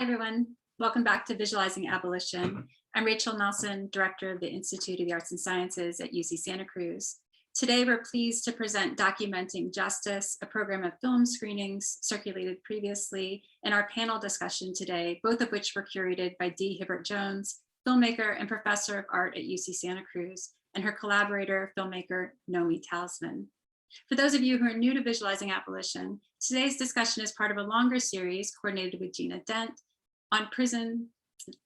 everyone. Welcome back to Visualizing Abolition. I'm Rachel Nelson, Director of the Institute of the Arts and Sciences at UC Santa Cruz. Today, we're pleased to present Documenting Justice, a program of film screenings circulated previously, and our panel discussion today, both of which were curated by Dee Hibbert-Jones, filmmaker and professor of art at UC Santa Cruz, and her collaborator, filmmaker Nomi Talisman. For those of you who are new to Visualizing Abolition, today's discussion is part of a longer series coordinated with Gina Dent on prison,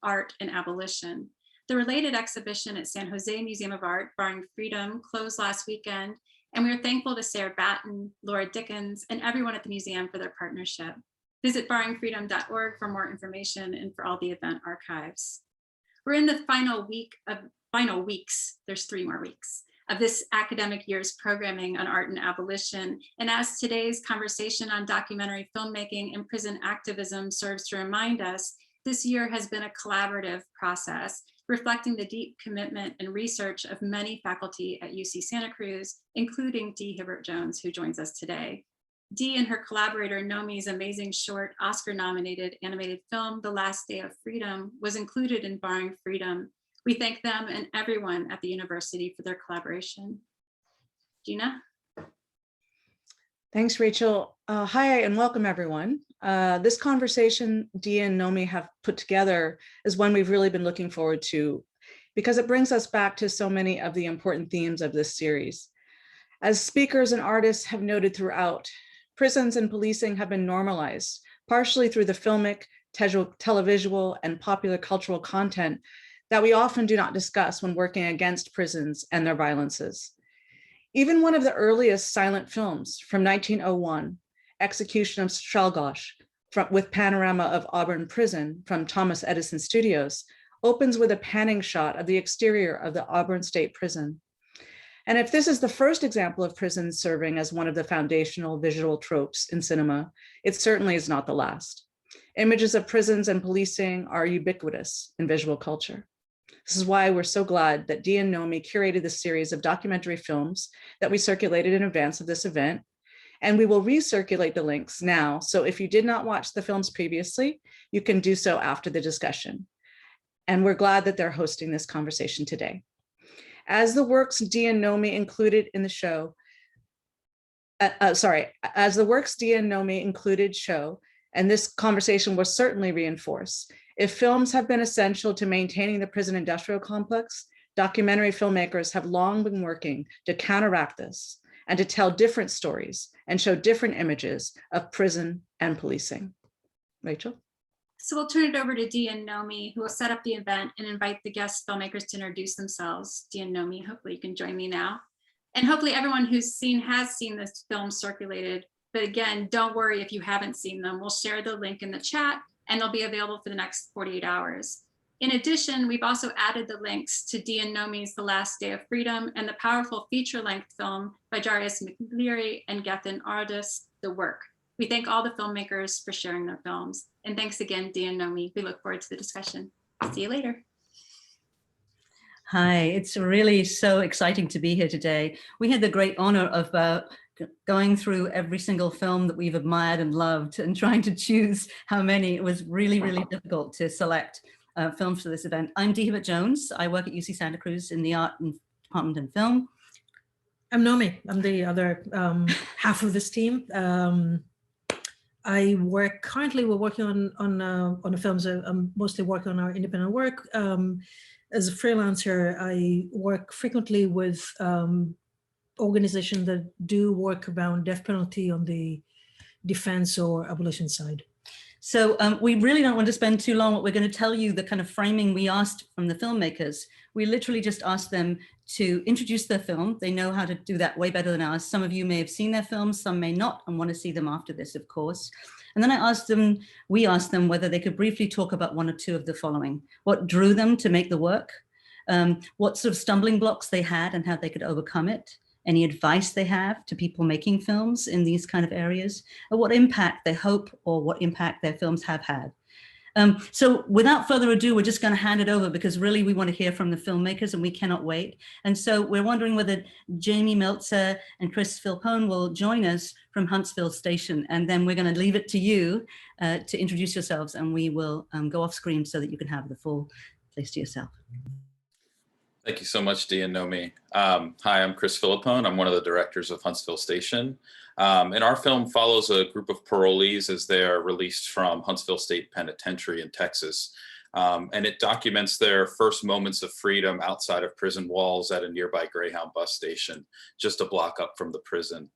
art, and abolition. The related exhibition at San Jose Museum of Art, Barring Freedom, closed last weekend, and we are thankful to Sarah Batten, Laura Dickens, and everyone at the museum for their partnership. Visit barringfreedom.org for more information and for all the event archives. We're in the final weeks, there's 3 more weeks, of this academic year's programming on art and abolition. And as today's conversation on documentary filmmaking and prison activism serves to remind us, this year has been a collaborative process, reflecting the deep commitment and research of many faculty at UC Santa Cruz, including Dee Hibbert-Jones, who joins us today. Dee and her collaborator Nomi's amazing short Oscar-nominated animated film, The Last Day of Freedom, was included in Barring Freedom. We thank them and everyone at the university for their collaboration. Gina? Thanks, Rachel. Hi, and welcome, everyone. This conversation Dee and Nomi have put together is one we've really been looking forward to because it brings us back to so many of the important themes of this series. As speakers and artists have noted throughout, prisons and policing have been normalized, partially through the filmic, televisual, and popular cultural content that we often do not discuss when working against prisons and their violences. Even one of the earliest silent films from 1901, Execution of Czolgosz, with panorama of Auburn Prison from Thomas Edison Studios, opens with a panning shot of the exterior of the Auburn State Prison. And if this is the first example of prisons serving as one of the foundational visual tropes in cinema, it certainly is not the last. Images of prisons and policing are ubiquitous in visual culture. This is why we're so glad that Dee and Nomi curated this series of documentary films that we circulated in advance of this event. And we will recirculate the links now. So if you did not watch the films previously, you can do so after the discussion. And we're glad that they're hosting this conversation today. As the works Dee and Nomi included in the show, as the works Dee and Nomi included show, and this conversation will certainly reinforce, if films have been essential to maintaining the prison industrial complex, documentary filmmakers have long been working to counteract this and to tell different stories and show different images of prison and policing. Rachel? So we'll turn it over to Dee and Nomi, who will set up the event and invite the guest filmmakers to introduce themselves. Dee and Nomi, hopefully you can join me now. And hopefully everyone has seen this film circulated. But again, don't worry if you haven't seen them. We'll share the link in the chat and they'll be available for the next 48 hours. In addition, we've also added the links to Dee and Nomi's The Last Day of Freedom and the powerful feature-length film by Jarius McLeary and Gethin Ardis, The Work. We thank all the filmmakers for sharing their films. And thanks again, Dee and Nomi. We look forward to the discussion. See you later. Hi, it's really so exciting to be here today. We had the great honor of going through every single film that we've admired and loved and trying to choose how many. It was really, really difficult to select films for this event. I'm Dee Hibbert-Jones. I work at UC Santa Cruz in the art department and film. I'm Nomi. I'm the other half of this team. Currently we're working on the films. I'm mostly working on our independent work. As a freelancer, I work frequently with organizations that do work around death penalty on the defense or abolition side. So we really don't want to spend too long. We're going to tell you the kind of framing we asked from the filmmakers. We literally just asked them to introduce their film. They know how to do that way better than us. Some of you may have seen their films, some may not, and want to see them after this, of course. And then we asked them whether they could briefly talk about 1 or 2 of the following. What drew them to make the work, what sort of stumbling blocks they had and how they could overcome it, any advice they have to people making films in these kind of areas, or what impact they hope or what impact their films have had. So without further ado, we're just going to hand it over because really we want to hear from the filmmakers and we cannot wait. And so we're wondering whether Jamie Meltzer and Chris Filippone will join us from Huntsville Station. And then we're going to leave it to you to introduce yourselves, and we will go off screen so that you can have the full place to yourself. Thank you so much, Dee and Nomi. Hi, I'm Chris Filippone. I'm one of the directors of Huntsville Station. And our film follows a group of parolees as they are released from Huntsville State Penitentiary in Texas. And it documents their first moments of freedom outside of prison walls at a nearby Greyhound bus station, just a block up from the prison.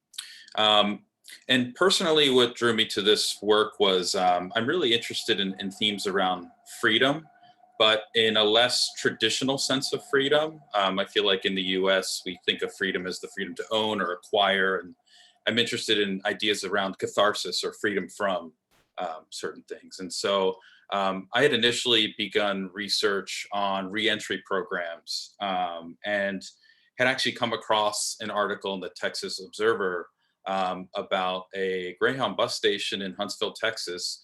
And personally, what drew me to this work was I'm really interested in themes around freedom, but in a less traditional sense of freedom. I feel like in the US, we think of freedom as the freedom to own or acquire. And I'm interested in ideas around catharsis or freedom from certain things. And so I had initially begun research on reentry programs and had actually come across an article in the Texas Observer about a Greyhound bus station in Huntsville, Texas,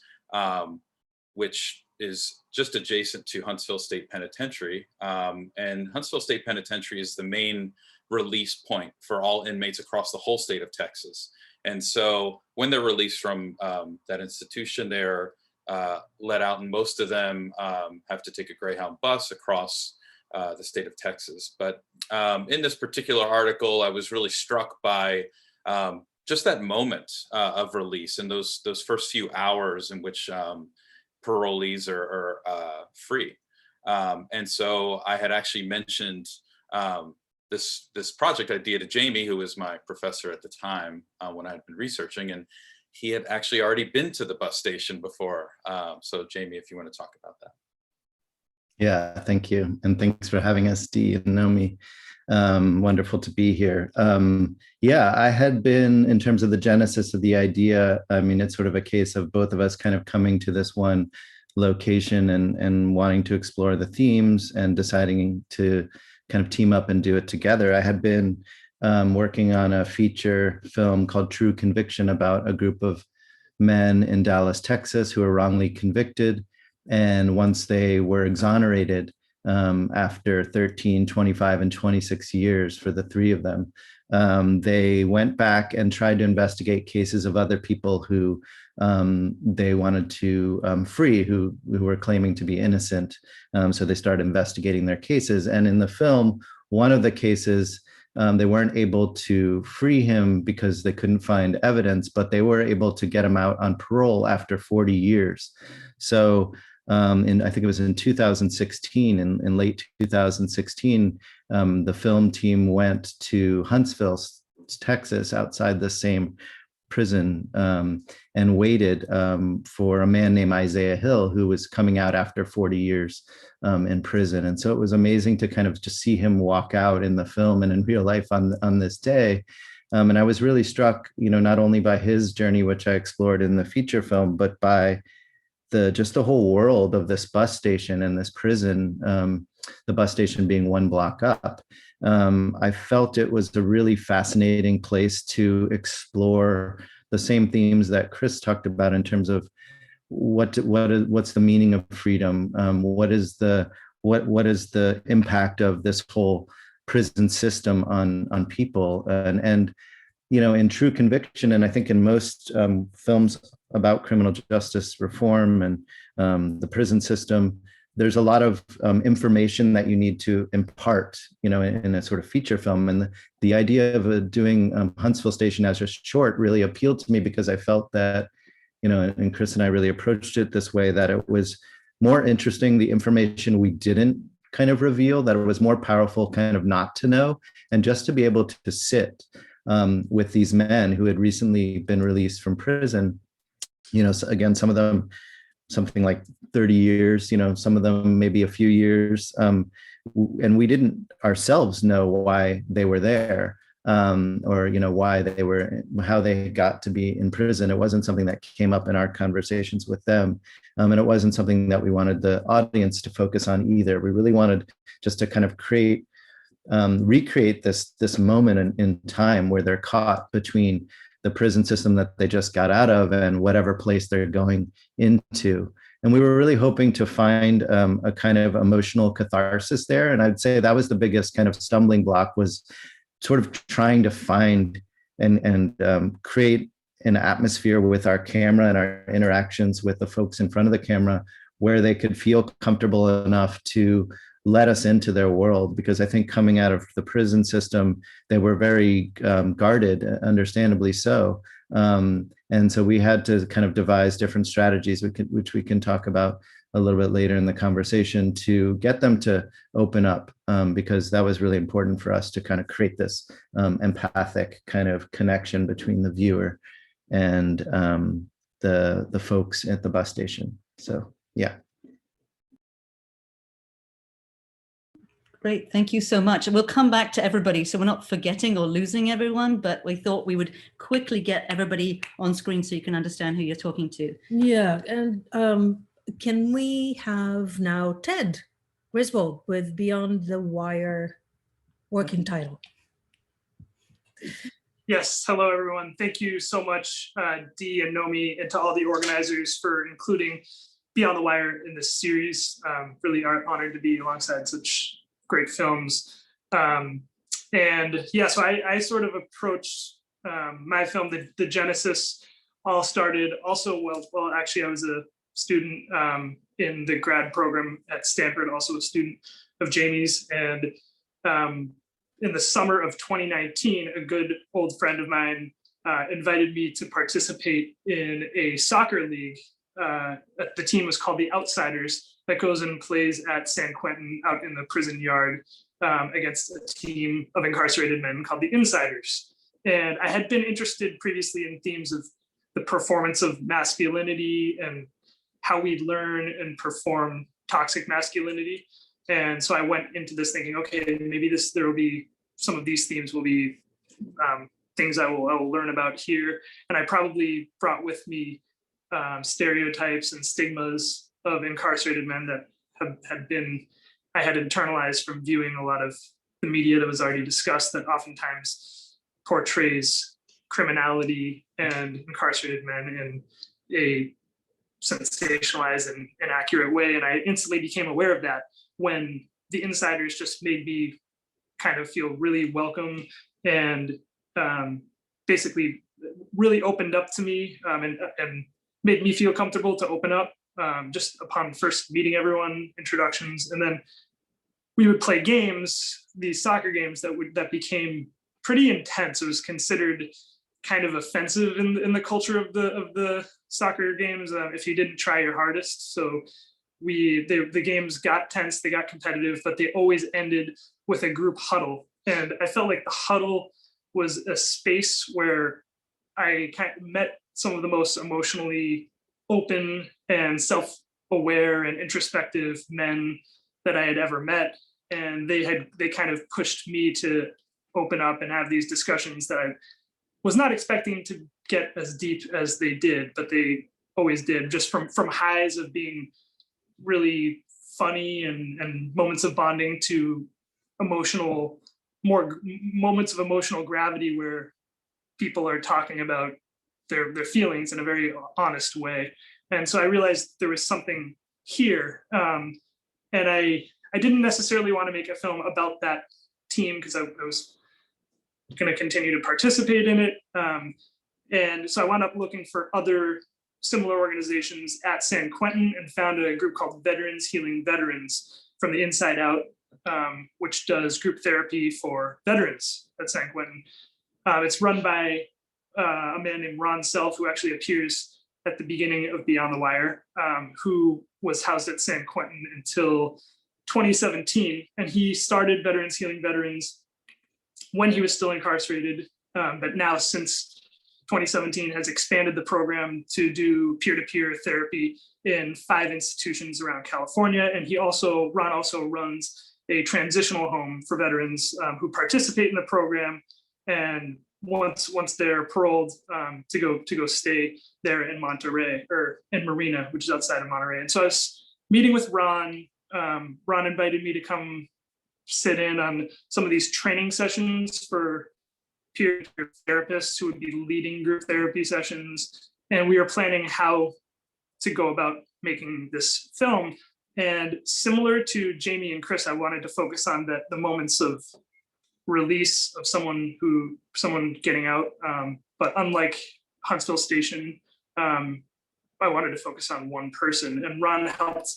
which is just adjacent to Huntsville State Penitentiary. And Huntsville State Penitentiary is the main release point for all inmates across the whole state of Texas. And so when they're released from that institution, they're let out, and most of them have to take a Greyhound bus across the state of Texas. But in this particular article, I was really struck by just that moment of release and those first few hours in which parolees are free. And so I had actually mentioned this project idea to Jamie, who was my professor at the time when I had been researching, and he had actually already been to the bus station before. So Jamie, if you want to talk about that. Yeah, thank you. And thanks for having us, Dee and Nomi. Wonderful to be here. Yeah, I had been, in terms of the genesis of the idea, I mean, it's sort of a case of both of us kind of coming to this one location and wanting to explore the themes and deciding to kind of team up and do it together. I had been working on a feature film called True Conviction about a group of men in Dallas, Texas, who were wrongly convicted. And once they were exonerated, after 13, 25, and 26 years for the three of them, they went back and tried to investigate cases of other people who they wanted to free, who were claiming to be innocent. So they started investigating their cases. And in the film, one of the cases, they weren't able to free him because they couldn't find evidence, but they were able to get him out on parole after 40 years. So I think it was in 2016, in late 2016, the film team went to Huntsville, Texas, outside the same prison, and waited for a man named Isaiah Hill, who was coming out after 40 years in prison. And so it was amazing to kind of just see him walk out in the film and in real life on this day. And I was really struck, not only by his journey, which I explored in the feature film, but by just the whole world of this bus station and this prison, the bus station being one block up. I felt it was a really fascinating place to explore the same themes that Chris talked about in terms of what's the meaning of freedom, what is the impact of this whole prison system on people, and in True Conviction, and I think in most films about criminal justice reform and the prison system, there's a lot of information that you need to impart, in a sort of feature film. And the idea of doing Huntsville Station as a short really appealed to me because I felt that, and Chris and I really approached it this way, that it was more interesting, the information we didn't kind of reveal, that it was more powerful kind of not to know, and just to be able to sit with these men who had recently been released from prison. So again, some of them something like 30 years, some of them maybe a few years, and we didn't ourselves know why they were there, or why they were, how they got to be in prison. It wasn't something that came up in our conversations with them, and it wasn't something that we wanted the audience to focus on either. We really wanted just to kind of recreate this moment in time where they're caught between the prison system that they just got out of and whatever place they're going into. And we were really hoping to find a kind of emotional catharsis there. And I'd say that was the biggest kind of stumbling block, was sort of trying to find and create an atmosphere with our camera and our interactions with the folks in front of the camera where they could feel comfortable enough to let us into their world. Because I think coming out of the prison system, they were very guarded, understandably so. And so we had to kind of devise different strategies, which we can talk about a little bit later in the conversation, to get them to open up, because that was really important for us to kind of create this empathic kind of connection between the viewer and the folks at the bus station. So, yeah. Great, thank you so much. We'll come back to everybody, so we're not forgetting or losing everyone, but we thought we would quickly get everybody on screen so you can understand who you're talking to. Yeah, and can we have now Ted Griswold with Beyond the Wire working title? Yes, hello everyone. Thank you so much, Dee and Nomi, and to all the organizers for including Beyond the Wire in this series. Really honored to be alongside such great films. And yeah, so I sort of approached my film, the genesis all started also, well, actually I was a student in the grad program at Stanford, also a student of Jamie's. And in the summer of 2019, a good old friend of mine invited me to participate in a soccer league. The team was called the Outsiders, that goes and plays at San Quentin out in the prison yard against a team of incarcerated men called the Insiders. And I had been interested previously in themes of the performance of masculinity and how we learn and perform toxic masculinity. And so I went into this thinking, okay, maybe there will be some of these themes will be things I will learn about here. And I probably brought with me stereotypes and stigmas of incarcerated men that I had internalized from viewing a lot of the media that was already discussed, that oftentimes portrays criminality and incarcerated men in a sensationalized and inaccurate way. And I instantly became aware of that when the Insiders just made me kind of feel really welcome and basically really opened up to me and made me feel comfortable to open up just upon first meeting everyone, introductions. And then we would play games, these soccer games that became pretty intense. It was considered kind of offensive in the culture of the soccer games if you didn't try your hardest. So the games got tense, they got competitive, but they always ended with a group huddle. And I felt like the huddle was a space where I kind of met some of the most emotionally open and self-aware and introspective men that I had ever met. And they kind of pushed me to open up and have these discussions that I was not expecting to get as deep as they did, but they always did, just from highs of being really funny and moments of bonding to more moments of emotional gravity where people are talking about their feelings in a very honest way. And so I realized there was something here. And I didn't necessarily want to make a film about that team because I was going to continue to participate in it. And so I wound up looking for other similar organizations at San Quentin and found a group called Veterans Healing Veterans from the Inside Out, which does group therapy for veterans at San Quentin. It's run by a man named Ron Self, who actually appears at the beginning of Beyond the Wire, who was housed at San Quentin until 2017. And he started Veterans Healing Veterans when he was still incarcerated, but now since 2017 has expanded the program to do peer-to-peer therapy in 5 institutions around California. And Ron also runs a transitional home for veterans who participate in the program. And once they're paroled to go stay there in Monterey, or in Marina, which is outside of Monterey. And so I was meeting with Ron. Ron invited me to come sit in on some of these training sessions for peer therapists who would be leading group therapy sessions. And we were planning how to go about making this film. And similar to Jamie and Chris, I wanted to focus on the moments of release of someone getting out. But unlike Huntsville Station, I wanted to focus on one person, and Ron helped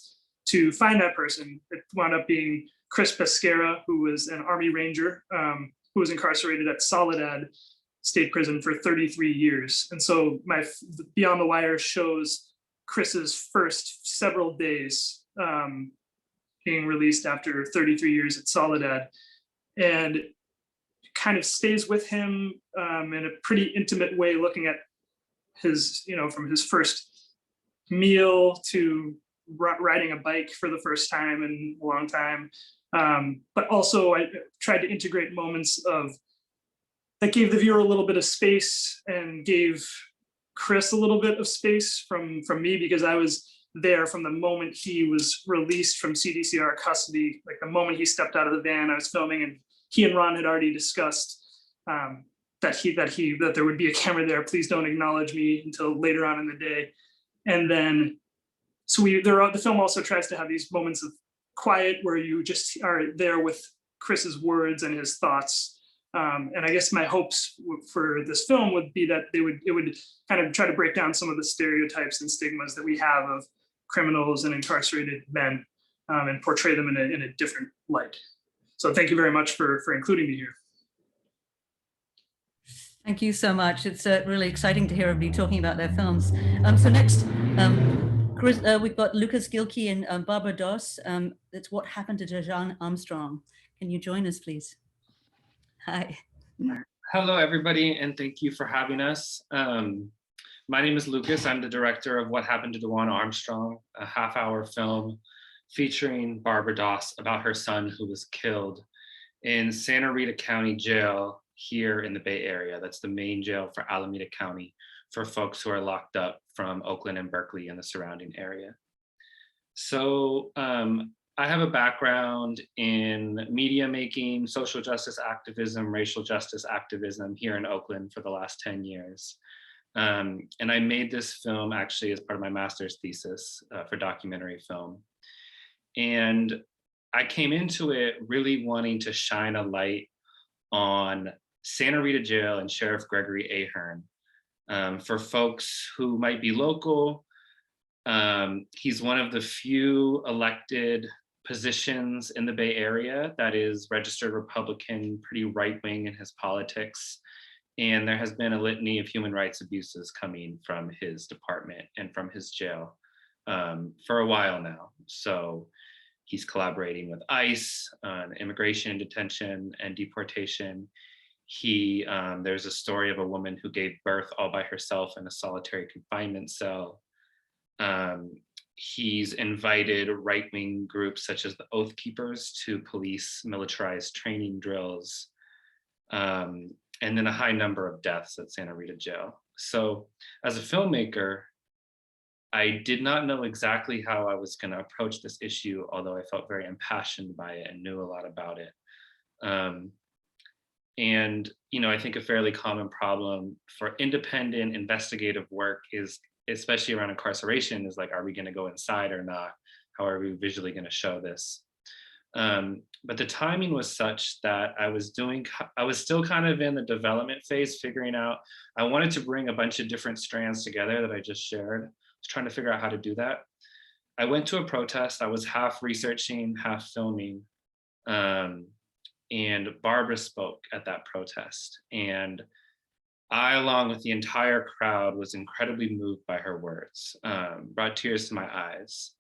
to find that person. It wound up being Chris Pesquera, who was an Army Ranger who was incarcerated at Soledad State Prison for 33 years. And so my Beyond the Wire shows Chris's first several days being released after 33 years at Soledad, and kind of stays with him in a pretty intimate way, looking at his, from his first meal to riding a bike for the first time in a long time. But also I tried to integrate moments that gave the viewer a little bit of space and gave Chris a little bit of space from me, because I was there from the moment he was released from CDCR custody. Like the moment he stepped out of the van, I was filming, and he and Ron had already discussed that there would be a camera there. Please don't acknowledge me until later on in the day. And then, so the film also tries to have these moments of quiet where you just are there with Chris's words and his thoughts. And I guess my hopes for this film would be that it would kind of try to break down some of the stereotypes and stigmas that we have of criminals and incarcerated men, and portray them in a different light. So thank you very much for including me here. Thank you so much. It's really exciting to hear everybody talking about their films. So next, Chris, we've got Lucas Gilkey and Barbara Doss. It's What Happened to Dejan Armstrong. Can you join us, please? Hi. Hello, everybody, and thank you for having us. My name is Lucas. I'm the director of What Happened to Dewan Armstrong, a half-hour film featuring Barbara Doss about her son who was killed in Santa Rita County Jail here in the Bay Area. That's the main jail for Alameda County for folks who are locked up from Oakland and Berkeley and the surrounding area. So I have a background in media making, social justice activism, racial justice activism here in Oakland for the last 10 years. And I made this film actually as part of my master's thesis for documentary film. And I came into it really wanting to shine a light on Santa Rita Jail and Sheriff Gregory Ahern. For folks who might be local, he's one of the few elected positions in the Bay Area that is registered Republican, pretty right-wing in his politics. And there has been a litany of human rights abuses coming from his department and from his jail for a while now. So he's collaborating with ICE on immigration, detention, and deportation. There's a story of a woman who gave birth all by herself in a solitary confinement cell. He's invited right-wing groups such as the Oath Keepers to police militarized training drills, and then a high number of deaths at Santa Rita Jail. So as a filmmaker, I did not know exactly how I was going to approach this issue, although I felt very impassioned by it and knew a lot about it. And, I think a fairly common problem for independent investigative work is, especially around incarceration, is like, are we going to go inside or not? How are we visually going to show this? But the timing was such that I was still kind of in the development phase, figuring out, I wanted to bring a bunch of different strands together that I just shared. I was trying to figure out how to do that. I went to a protest. I was half researching, half filming. And Barbara spoke at that protest. And I, along with the entire crowd, was incredibly moved by her words, brought tears to my eyes.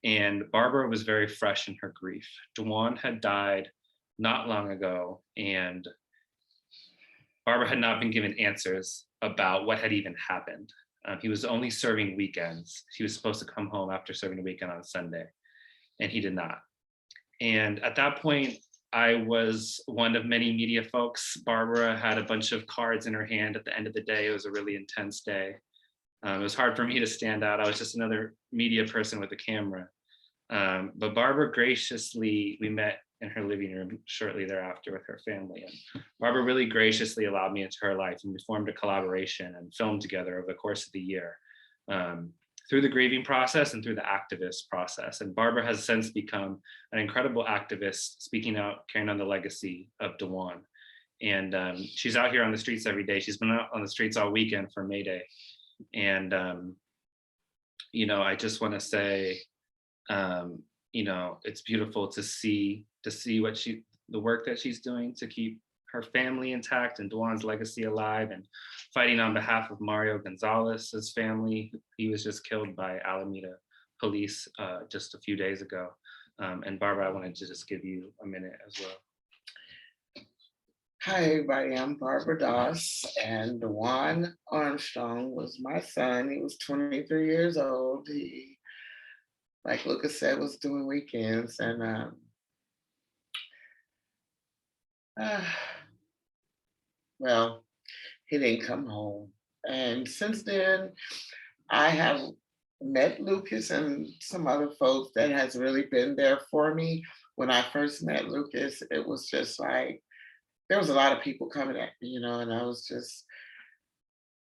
And Barbara was very fresh in her grief. Dewan had died not long ago, and Barbara had not been given answers about what had even happened. He was only serving weekends. He was supposed to come home after serving a weekend on Sunday, and he did not. And at that point, I was one of many media folks. Barbara had a bunch of cards in her hand at the end of the day. It was a really intense day. It was hard for me to stand out. I was just another media person with a camera. But Barbara graciously, we met in her living room shortly thereafter with her family. And Barbara really graciously allowed me into her life, and we formed a collaboration and filmed together over the course of the year, through the grieving process and through the activist process. And Barbara has since become an incredible activist, speaking out, carrying on the legacy of DeJuan. And she's out here on the streets every day. She's been out on the streets all weekend for May Day. And, you know, I just want to say, you know, it's beautiful to see what the work that she's doing to keep her family intact and DeJuan's legacy alive, and fighting on behalf of Mario Gonzalez's family. He was just killed by Alameda police just a few days ago. And Barbara, I wanted to just give you a minute as well. Hi, everybody. I'm Barbara Doss, and DeJuan Armstrong was my son. He was 23 years old. He, like Lucas said, was doing weekends, and well, he didn't come home. And since then, I have met Lucas and some other folks that has really been there for me. When I first met Lucas, it was just like, there was a lot of people coming at me, you know, and I was just,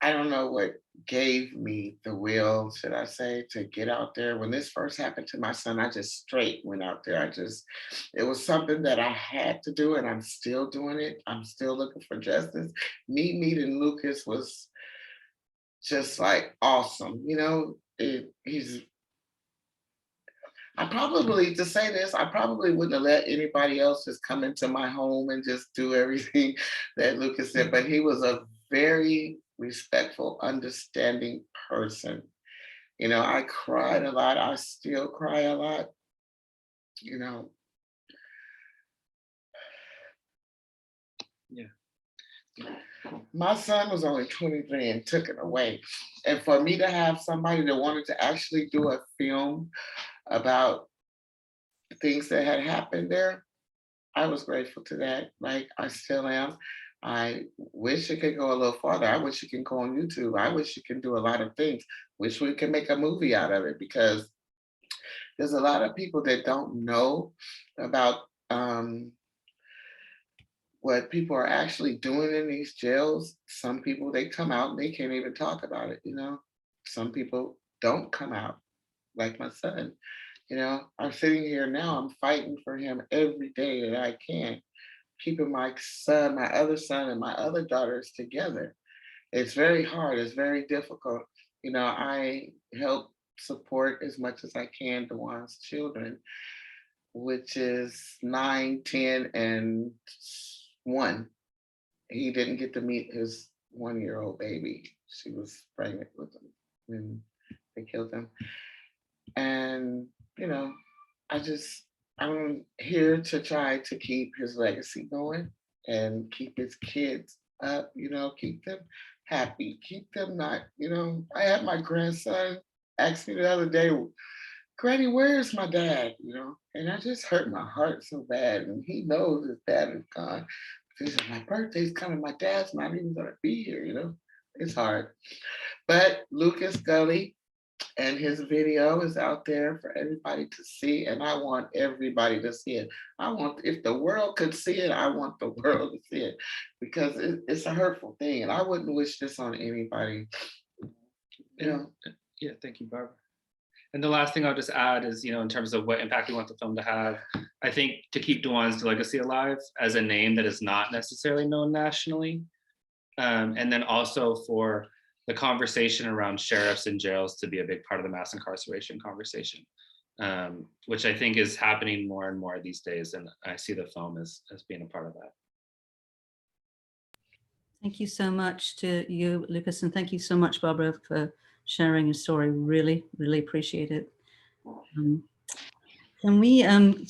I don't know what gave me the will, should I say, to get out there. When this first happened to my son, I just straight went out there. It was something that I had to do, and I'm still doing it. I'm still looking for justice. Me meeting Lucas was just like awesome. You know, I probably, to say this, I probably wouldn't have let anybody else just come into my home and just do everything that Lucas said, but he was a very respectful, understanding person. You know, I cried a lot. I still cry a lot. You know. Yeah. My son was only 23 and took it away. And for me to have somebody that wanted to actually do a film about things that had happened there, I was grateful to that. Like, I still am. I wish it could go a little farther. I wish you can go on YouTube. I wish you can do a lot of things. Wish we can make a movie out of it, because there's a lot of people that don't know about what people are actually doing in these jails. Some people, they come out and they can't even talk about it, you know? Some people don't come out, like my son. You know, I'm sitting here now, I'm fighting for him every day that I can, keeping my son, my other son, and my other daughters together. It's very hard, it's very difficult. You know, I help support as much as I can DeJuan's children, which is 9, 10, and 1. He didn't get to meet his 1-year-old baby. She was pregnant with him when they killed him. And, you know, I'm here to try to keep his legacy going and keep his kids up, you know, keep them happy, keep them not, you know. I had my grandson ask me the other day, Granny, where's my dad? You know, and I just hurt my heart so bad. And he knows his dad is gone. He said, my birthday's coming, my dad's not even gonna be here, you know. It's hard. But Lucas Gully and his video is out there for everybody to see, and I want everybody to see it. If the world could see it, I want the world to see it, because it's a hurtful thing, and I wouldn't wish this on anybody. You know? Yeah, thank you, Barbara. And the last thing I'll just add is, you know, in terms of what impact we want the film to have, I think to keep DeJuan's legacy alive as a name that is not necessarily known nationally, and then also for the conversation around sheriffs and jails to be a big part of the mass incarceration conversation, which I think is happening more and more these days. And I see the film as being a part of that. Thank you so much to you, Lucas, and thank you so much, Barbara, for sharing your story. Really, really appreciate it. Can we, and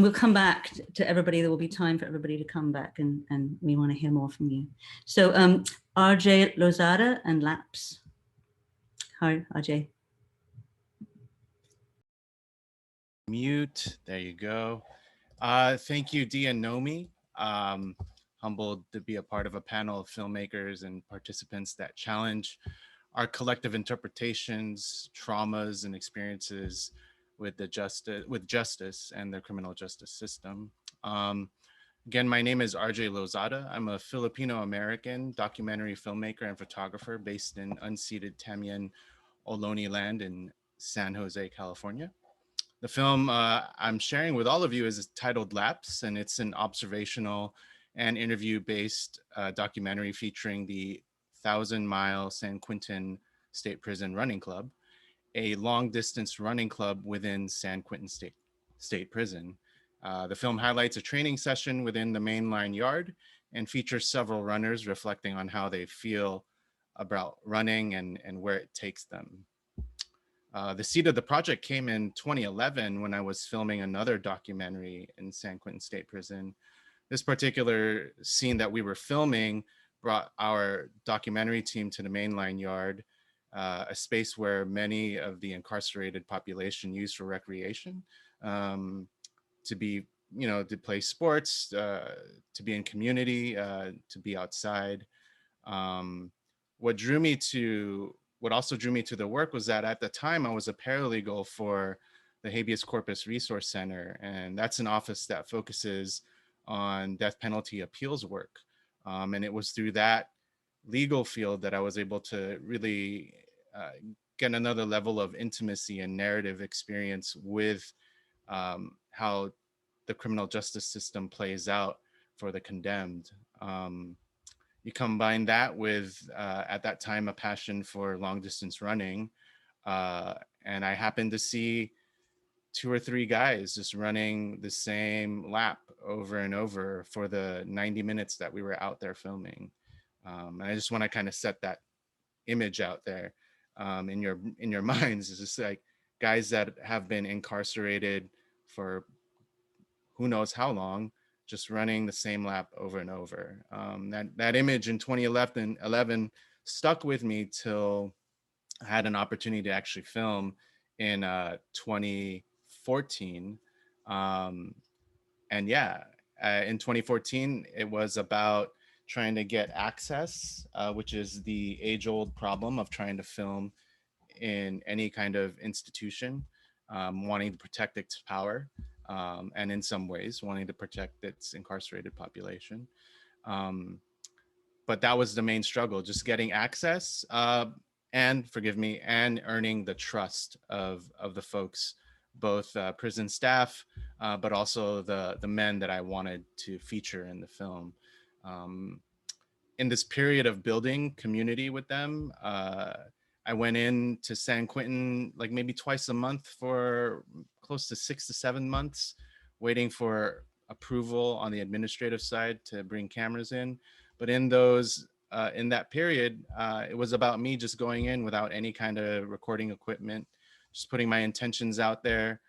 we'll come back to everybody. There will be time for everybody to come back, and we want to hear more from you. So RJ Lozada and Laps. Hi, RJ. Mute, there you go. Thank you, Dee and Nomi. Humbled to be a part of a panel of filmmakers and participants that challenge our collective interpretations, traumas, and experiences with justice and the criminal justice system. Again, my name is RJ Lozada. I'm a Filipino-American documentary filmmaker and photographer based in unceded Tamian, Ohlone land in San Jose, California. The film I'm sharing with all of you is titled Lapse, and it's an observational and interview-based documentary featuring the 1,000-mile San Quentin State Prison Running Club, a long-distance running club within San Quentin State Prison. The film highlights a training session within the mainline yard and features several runners reflecting on how they feel about running and where it takes them. The seed of the project came in 2011 when I was filming another documentary in San Quentin State Prison. This particular scene that we were filming brought our documentary team to the mainline yard, a space where many of the incarcerated population use for recreation, to be, to play sports, to be in community, to be outside. What also drew me to the work was that at the time I was a paralegal for the Habeas Corpus Resource Center, and that's an office that focuses on death penalty appeals work. And it was through that legal field that I was able to really get another level of intimacy and narrative experience with how the criminal justice system plays out for the condemned. You combine that with, at that time, a passion for long distance running. And I happened to see 2 or 3 guys just running the same lap over and over for the 90 minutes that we were out there filming. And I just want to kind of set that image out there in your minds. It's just like guys that have been incarcerated for who knows how long, just running the same lap over and over. That image in 2011 stuck with me till I had an opportunity to actually film in 2014. And yeah, in 2014, it was about trying to get access, which is the age-old problem of trying to film in any kind of institution, wanting to protect its power. And in some ways wanting to protect its incarcerated population. But that was the main struggle, just getting access and, forgive me, and earning the trust of the folks, both prison staff, but also the men that I wanted to feature in the film. In this period of building community with them, I went in to San Quentin like maybe twice a month for close to 6 to 7 months, waiting for approval on the administrative side to bring cameras in. But in that period, it was about me just going in without any kind of recording equipment, just putting my intentions out there,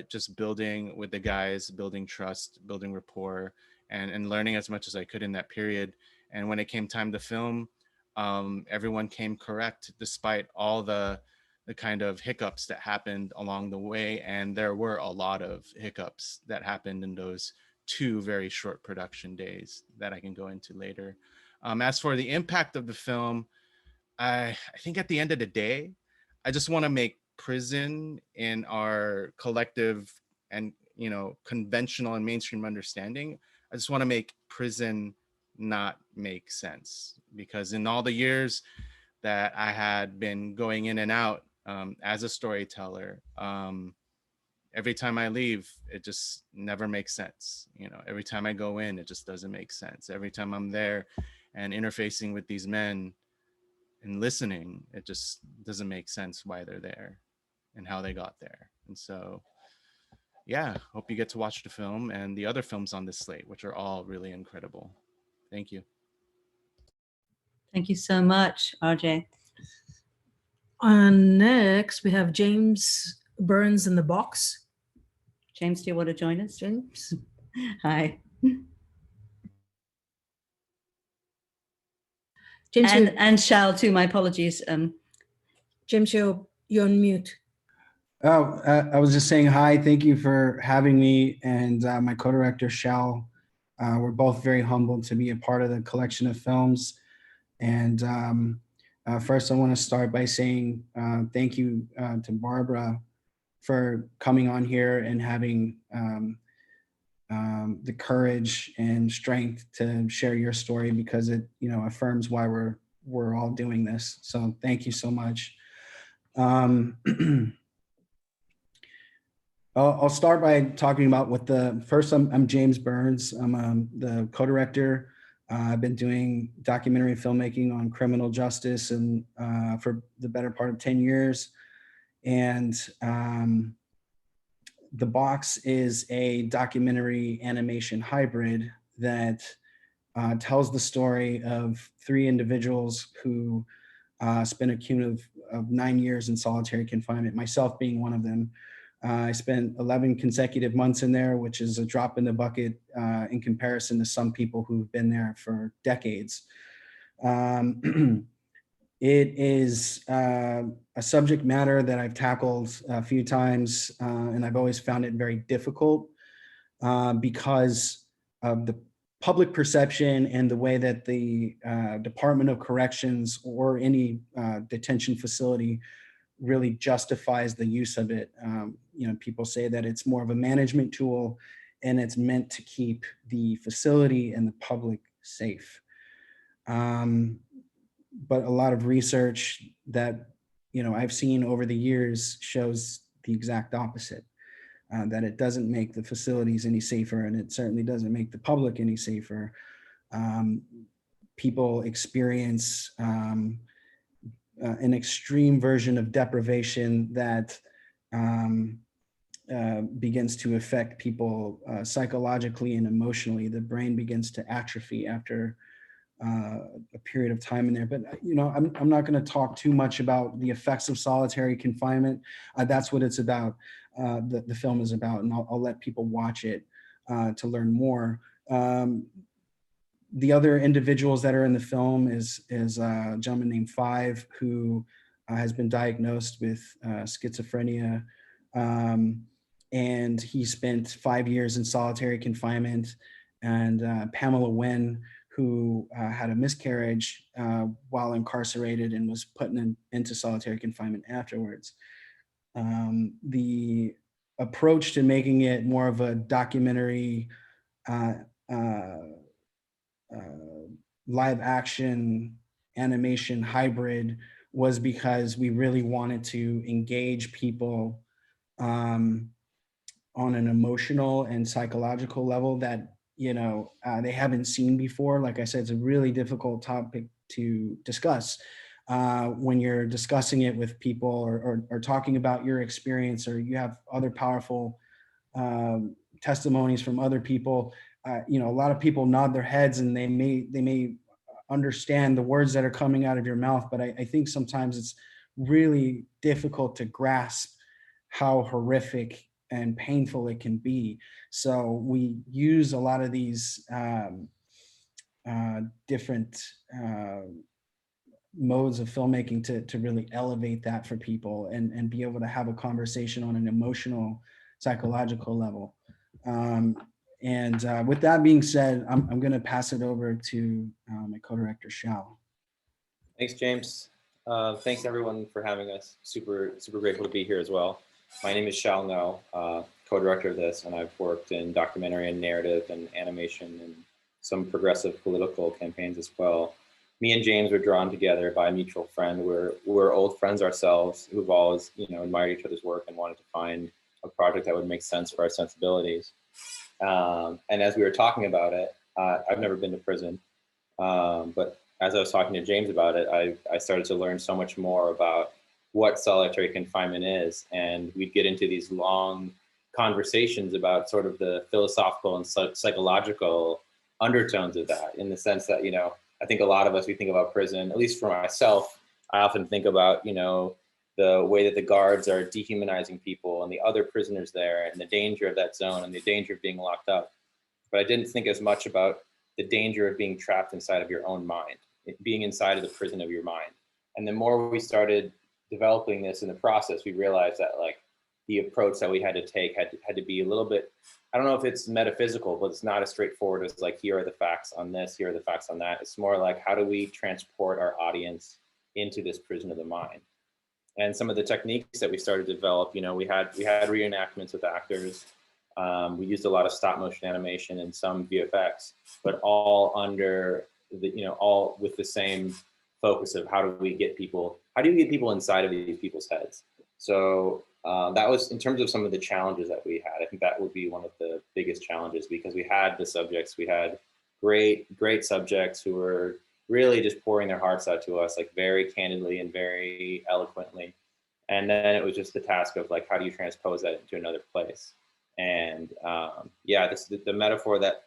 just building with the guys, building trust, building rapport, and learning as much as I could in that period. And when it came time to film, everyone came correct despite all the kind of hiccups that happened along the way. And there were a lot of hiccups that happened in those 2 very short production days that I can go into later. As for the impact of the film, I think at the end of the day, I just want to make prison in our collective and, conventional and mainstream understanding. I just want to make prison not make sense, because in all the years that I had been going in and out as a storyteller, every time I leave, it just never makes sense. Every time I go in, it just doesn't make sense. Every time I'm there and interfacing with these men and listening, it just doesn't make sense why they're there and how they got there. And so, yeah, hope you get to watch the film and the other films on this slate, which are all really incredible. Thank you. Thank you so much, RJ. And next, we have James Burns in the box. James, do you want to join us? James? Hi. James, And Shal too, my apologies. James, you're on mute. Oh, I was just saying hi. Thank you for having me, and my co-director, Shal. We're both very humbled to be a part of the collection of films. And first, I want to start by saying thank you to Barbara for coming on here and having the courage and strength to share your story, because it affirms why we're all doing this. So thank you so much. I'll start by talking about first, I'm James Burns. I'm the co-director. I've been doing documentary filmmaking on criminal justice and for the better part of 10 years. And The Box is a documentary animation hybrid that tells the story of 3 individuals who spent a cumulative of 9 years in solitary confinement, myself being one of them. I spent 11 consecutive months in there, which is a drop in the bucket in comparison to some people who've been there for decades. It is a subject matter that I've tackled a few times, and I've always found it very difficult because of the public perception and the way that the Department of Corrections or any detention facility really justifies the use of it. People say that it's more of a management tool and it's meant to keep the facility and the public safe. But a lot of research that I've seen over the years shows the exact opposite, that it doesn't make the facilities any safer, and it certainly doesn't make the public any safer. People experience an extreme version of deprivation that begins to affect people psychologically and emotionally. The brain begins to atrophy after a period of time in there. But I'm not going to talk too much about the effects of solitary confinement. That's what it's about. The film is about, and I'll let people watch it to learn more. The other individuals that are in the film is a gentleman named Five, who has been diagnosed with schizophrenia, and he spent 5 years in solitary confinement. And Pamela Wen, who had a miscarriage while incarcerated and was put into solitary confinement afterwards. The approach to making it more of a documentary live action animation hybrid was because we really wanted to engage people on an emotional and psychological level that they haven't seen before. Like I said, it's a really difficult topic to discuss when you're discussing it with people or talking about your experience, or you have other powerful testimonies from other people. A lot of people nod their heads and they may understand the words that are coming out of your mouth, but I think sometimes it's really difficult to grasp how horrific and painful it can be. So we use a lot of these different modes of filmmaking to really elevate that for people and be able to have a conversation on an emotional, psychological level. With that being said, I'm going to pass it over to my co-director, Shao. Thanks, James. Thanks everyone for having us. Super grateful to be here as well. My name is Shao No, co-director of this, and I've worked in documentary and narrative and animation and some progressive political campaigns as well. Me and James were drawn together by a mutual friend. We're old friends ourselves who've always, admired each other's work and wanted to find a project that would make sense for our sensibilities. And as we were talking about it, I've never been to prison, but as I was talking to James about it, I started to learn so much more about what solitary confinement is. And we'd get into these long conversations about sort of the philosophical and psychological undertones of that, in the sense that, I think a lot of us, we think about prison, at least for myself, I often think about, the way that the guards are dehumanizing people and the other prisoners there and the danger of that zone and the danger of being locked up. But I didn't think as much about the danger of being trapped inside of your own mind, being inside of the prison of your mind. And the more we started developing this in the process, we realized that the approach that we had to take had to be a little bit, I don't know if it's metaphysical, but it's not as straightforward as here are the facts on this, here are the facts on that. It's more like, how do we transport our audience into this prison of the mind? And some of the techniques that we started to develop, we had reenactments with actors. We used a lot of stop motion animation and some VFX, but all under all with the same focus of how do you get people inside of these people's heads. So that was, in terms of some of the challenges that we had, I think that would be one of the biggest challenges, because we had the subjects, we had great subjects who were really just pouring their hearts out to us, like very candidly and very eloquently. And then it was just the task of like, how do you transpose that into another place? And yeah, the metaphor that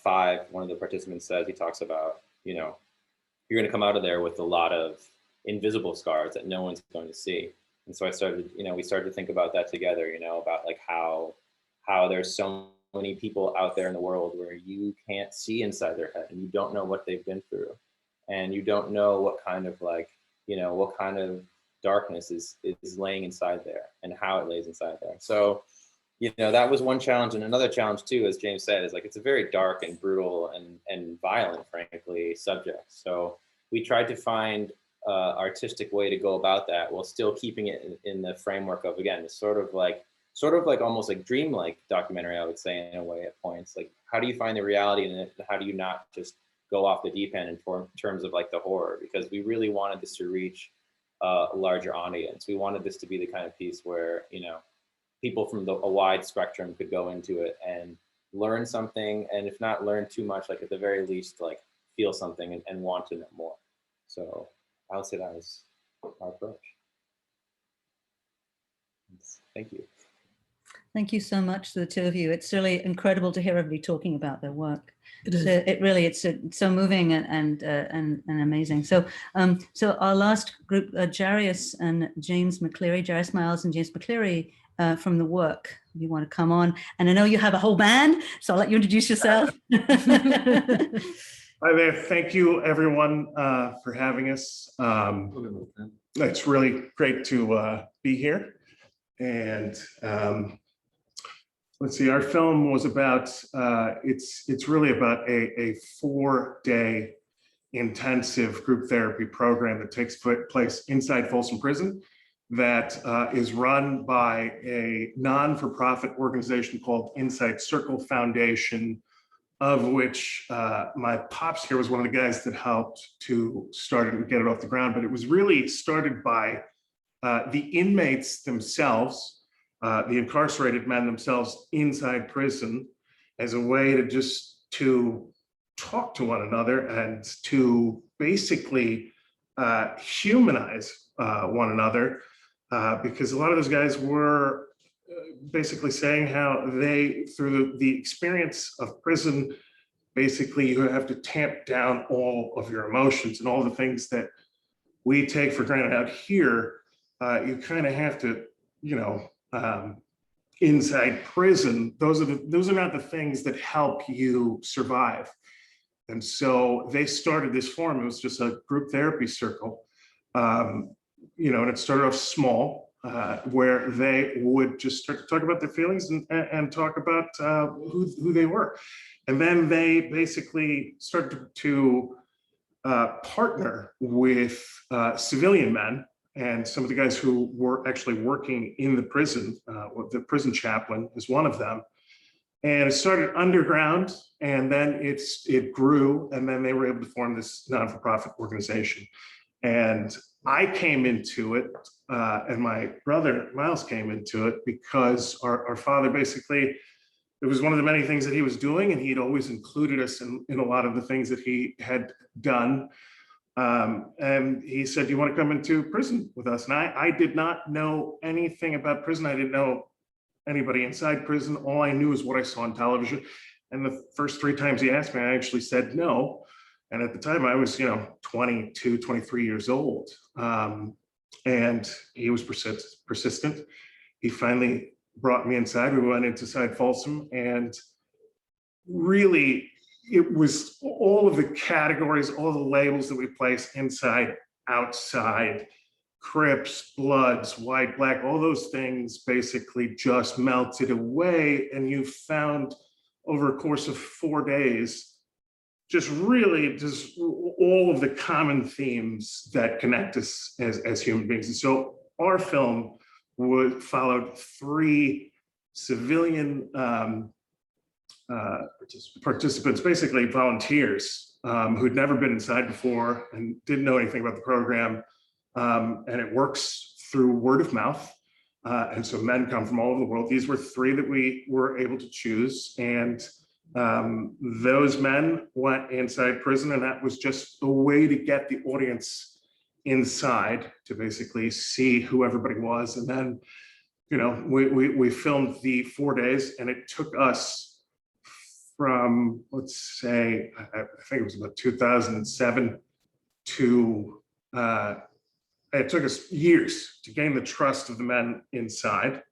Five, one of the participants, says, he talks about, you know, you're going to come out of there with a lot of invisible scars that no one's going to see. And so I started, you know, we started to think about that together, you know, about like how there's so many people out there in the world where you can't see inside their head, and you don't know what they've been through, and you don't know what kind of like, you know, what kind of darkness is laying inside there and how it lays inside there. So, you know, that was one challenge. And another challenge too, as James said, is like, it's a very dark and brutal and violent, frankly, subject. So we tried to find artistic way to go about that while still keeping it in the framework of, again, this sort of like almost like dreamlike documentary, I would say, in a way at points. Like, how do you find the reality in it? How do you not just go off the deep end in terms of like the horror? Because we really wanted this to reach a larger audience. We wanted this to be the kind of piece where, you know, people from a wide spectrum could go into it and learn something, and if not learn too much, like at the very least, like feel something and want to know more. So I would say that was our approach. Thank you. Thank you so much to the two of you. It's really incredible to hear everybody talking about their work. It is. So it really, it's so moving and amazing. So so our last group, Jarius and James McCleary, Jarius Miles and James McCleary from The Work. You want to come on? And I know you have a whole band, so I'll let you introduce yourself. Hi there. Thank you, everyone, for having us. It's really great to be here. And let's see, our film was about, it's really about a 4-day intensive group therapy program that takes place inside Folsom Prison that is run by a non-for-profit organization called Inside Circle Foundation, of which my pops here was one of the guys that helped to start it and get it off the ground. But it was really started by the inmates themselves, the incarcerated men themselves inside prison, as a way to talk to one another and to basically humanize one another, because a lot of those guys were basically saying how they, through the experience of prison, basically you have to tamp down all of your emotions and all the things that we take for granted out here. You kind of have to, you know, inside prison, those are not the things that help you survive. And so they started this forum. It was just a group therapy circle, you know, and it started off small, where they would just start to talk about their feelings and talk about who they were. And then they basically started to partner with civilian men. And some of the guys who were actually working in the prison, the prison chaplain is one of them. And it started underground, and then it grew, and then they were able to form this non-for-profit organization. And I came into it, and my brother Miles came into it because our father basically, it was one of the many things that he was doing, and he'd always included us in a lot of the things that he had done. And he said, "Do you want to come into prison with us?" And I did not know anything about prison. I didn't know anybody inside prison. All I knew is what I saw on television. And the first 3 times he asked me, I actually said no. And at the time I was, you know, 22, 23 years old. And he was persistent. He finally brought me inside. We went inside Folsom, and really, it was all of the categories, all the labels that we place inside, outside, Crips, Bloods, white, black, all those things basically just melted away. And you found over a course of 4 days, just really just all of the common themes that connect us as human beings. And so our film followed 3 civilian participants, basically volunteers, who'd never been inside before and didn't know anything about the program. And it works through word of mouth. And so men come from all over the world. These were 3 that we were able to choose. And those men went inside prison, and that was just a way to get the audience inside to basically see who everybody was. And then, you know, we filmed the 4 days, and it took us from, let's say, I think it was about 2007 to, it took us years to gain the trust of the men inside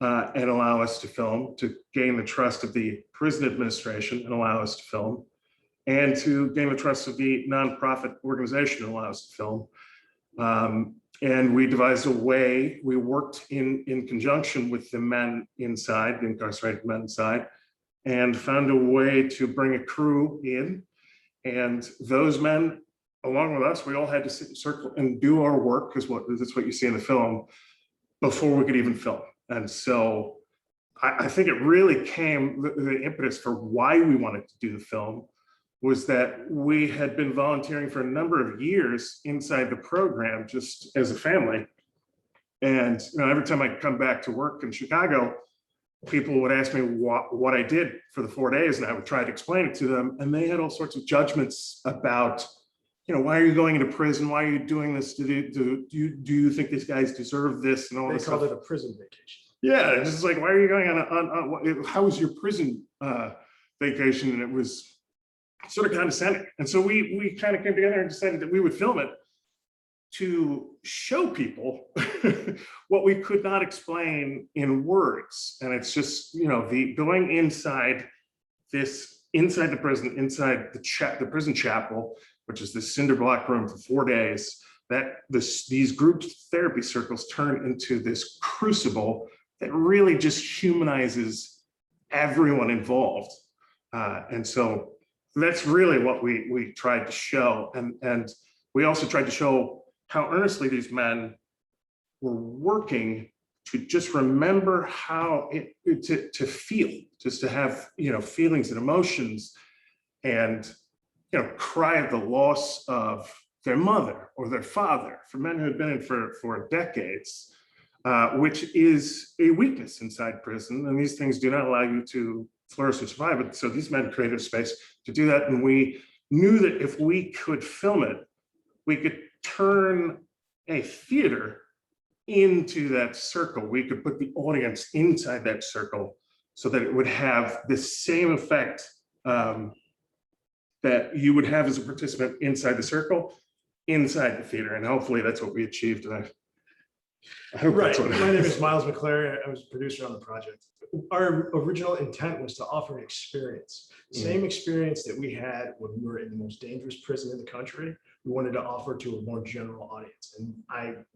and allow us to film, to gain the trust of the prison administration and allow us to film, and to gain the trust of the nonprofit organization and allow us to film. And we devised a way, we worked in conjunction with the men inside, the incarcerated men inside, and found a way to bring a crew in. And those men, along with us, we all had to sit in circle and do our work, because that's what you see in the film, before we could even film. And so I think it really came, the impetus for why we wanted to do the film was that we had been volunteering for a number of years inside the program, just as a family. And you know, every time I come back to work in Chicago, people would ask me what I did for the 4 days, and I would try to explain it to them. And they had all sorts of judgments about, you know, why are you going into prison? Why are you doing this? Do you think these guys deserve this? And all this stuff. They called it a prison vacation. Yeah, it's just like, why are you going on how was your prison vacation? And it was sort of condescending. And so we kind of came together and decided that we would film it to show people what we could not explain in words. And it's just, you know, the going inside the prison, inside the prison chapel, which is this cinder block room for 4 days, that these group therapy circles turn into this crucible that really just humanizes everyone involved. And so that's really what we tried to show. And we also tried to show how earnestly these men were working to just remember how to feel, just to have, you know, feelings and emotions, and, you know, cry at the loss of their mother or their father, for men who had been in for decades, which is a weakness inside prison. And these things do not allow you to flourish or survive. But so these men created a space to do that. And we knew that if we could film it, we could turn a theater into that circle. We could put the audience inside that circle so that it would have the same effect that you would have as a participant inside the circle, inside the theater. And hopefully that's what we achieved. And I hope Right. that's what My name is Miles McClary. I was a producer on the project. Our original intent was to offer an experience, the same experience that we had when we were in the most dangerous prison in the country. We wanted to offer to a more general audience. And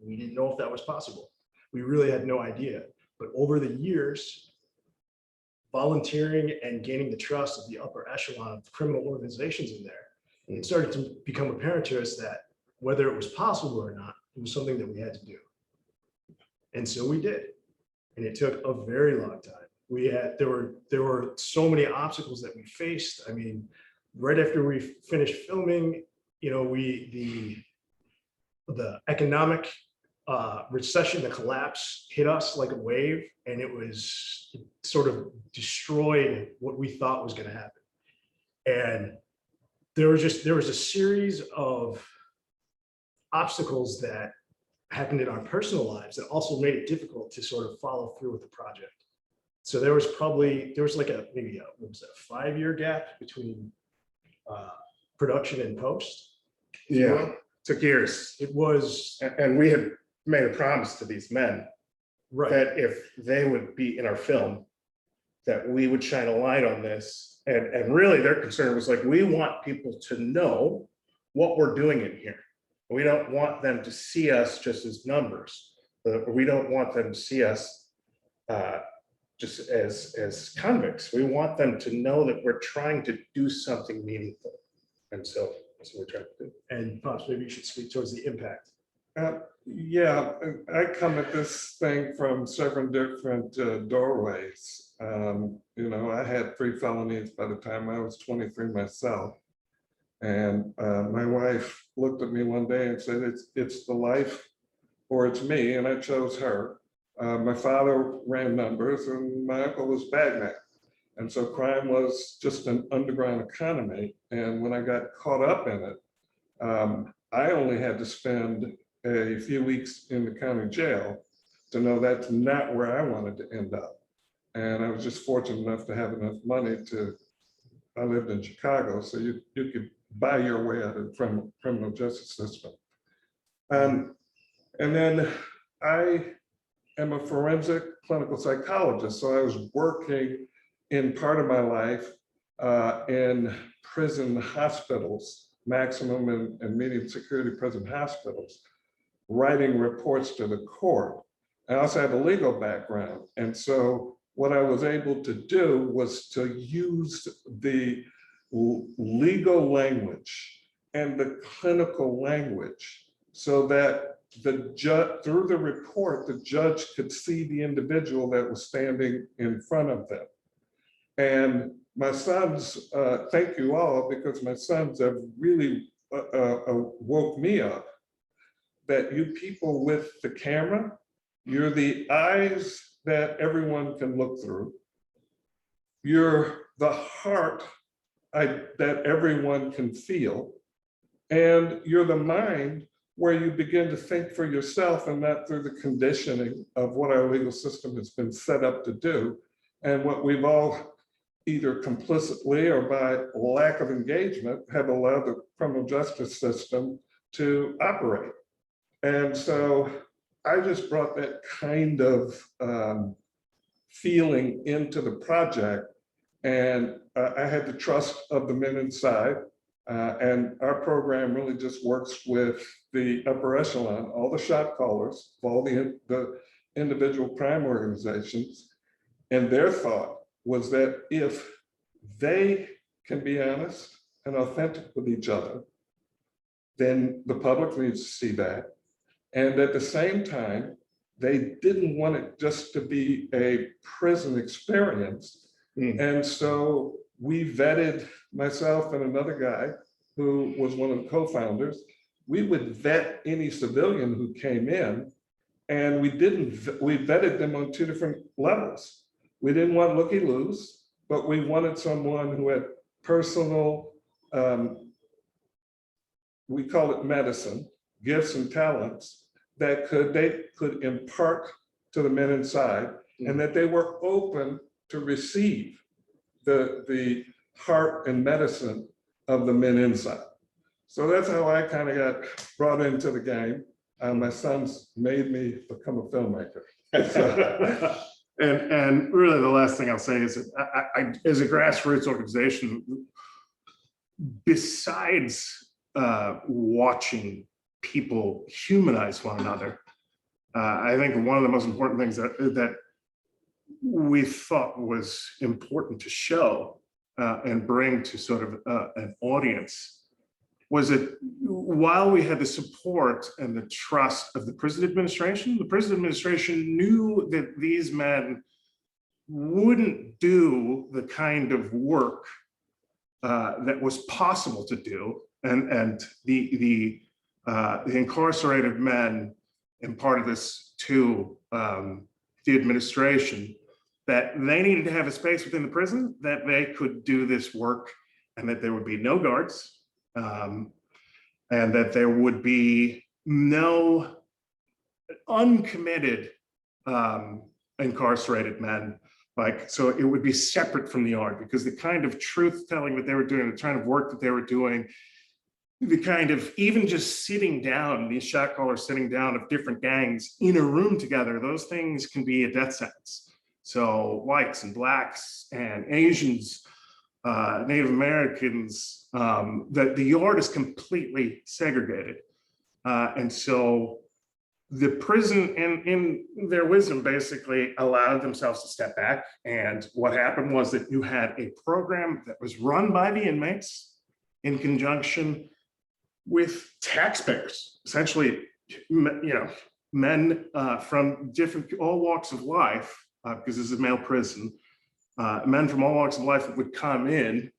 we didn't know if that was possible. We really had no idea. But over the years, volunteering and gaining the trust of the upper echelon of criminal organizations in there, it started to become apparent to us that whether it was possible or not, it was something that we had to do. And so we did. And it took a very long time. There were so many obstacles that we faced. I mean, right after we finished filming, you know, the economic recession, the collapse hit us like a wave, and it sort of destroyed what we thought was going to happen. And there was a series of obstacles that happened in our personal lives that also made it difficult to sort of follow through with the project. So there was like maybe a 5-year gap between production and post. Yeah, took years. It was, and we had made a promise to these men, right, that if they would be in our film, that we would shine a light on this. And really their concern was like, we want people to know what we're doing in here. We don't want them to see us just as numbers. We don't want them to see us just as convicts. We want them to know that we're trying to do something meaningful. And so that's what we're trying to do. And Pops, maybe you should speak towards the impact. Yeah, I come at this thing from several different doorways. You know, I had 3 felonies by the time I was 23 myself. And my wife looked at me one day and said, it's the life or it's me, and I chose her. My father ran numbers and my uncle was bagman. And so crime was just an underground economy. And when I got caught up in it, I only had to spend a few weeks in the county jail to know that's not where I wanted to end up. And I was just fortunate enough to have enough money I lived in Chicago, so you could buy your way out of the criminal justice system. And then I am a forensic clinical psychologist, so I was working in part of my life in prison hospitals, maximum and medium security prison hospitals, writing reports to the court. I also have a legal background. And so what I was able to do was to use the legal language and the clinical language so that the judge, through the report, the judge could see the individual that was standing in front of them. And my sons, thank you all, because my sons have really woke me up that you people with the camera, you're the eyes that everyone can look through. You're the heart that everyone can feel. And you're the mind where you begin to think for yourself and not through the conditioning of what our legal system has been set up to do. And what we've all either complicitly or by lack of engagement have allowed the criminal justice system to operate. And so I just brought that kind of feeling into the project, and I had the trust of the men inside. And our program really just works with the upper echelon, all the shot callers, all the individual crime organizations. And their thought was that if they can be honest and authentic with each other, then the public needs to see that. And at the same time, they didn't want it just to be a prison experience. And so we vetted, myself and another guy who was one of the co-founders, we would vet any civilian who came in, and we vetted them on two different levels. We didn't want looky-loos, but we wanted someone who had personal, we call it medicine, gifts and talents that they could impart to the men inside, and that they were open to receive the heart and medicine of the men inside. So that's how I kind of got brought into the game. My sons made me become a filmmaker. So. And really the last thing I'll say is that I as a grassroots organization, besides watching people humanize one another, I think one of the most important things that we thought was important to show and bring to sort of an audience was that while we had the support and the trust of the prison administration knew that these men wouldn't do the kind of work that was possible to do, and the incarcerated men imparted this to the administration, that they needed to have a space within the prison that they could do this work, and that there would be no guards, and that there would be no uncommitted incarcerated men. So it would be separate from the art, because the kind of truth telling that they were doing, the kind of work that they were doing, the kind of even just sitting down, these shot callers sitting down of different gangs in a room together, those things can be a death sentence. So whites and blacks and Asians, Native Americans, that the yard is completely segregated. And so the prison, in their wisdom, basically allowed themselves to step back. And what happened was that you had a program that was run by the inmates in conjunction with taxpayers, essentially, men from all walks of life, because this is a male prison, men from all walks of life would come in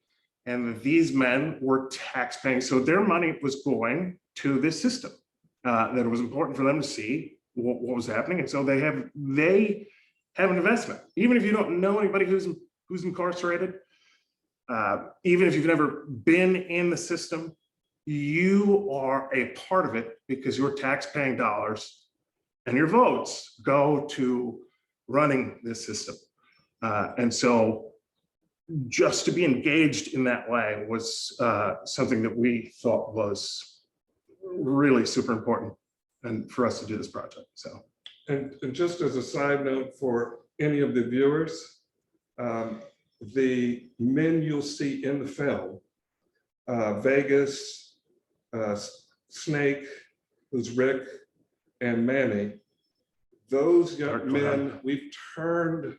And these men were tax-paying, so their money was going to this system. That it was important for them to see what was happening, and so they have an investment. Even if you don't know anybody who's incarcerated, even if you've never been in the system, you are a part of it because your tax-paying dollars and your votes go to running this system. And so just to be engaged in that way was something that we thought was really super important and for us to do this project. So, and just as a side note for any of the viewers, the men you'll see in the film, Vegas, Snake, who's Rick, and Manny, those young men, we've turned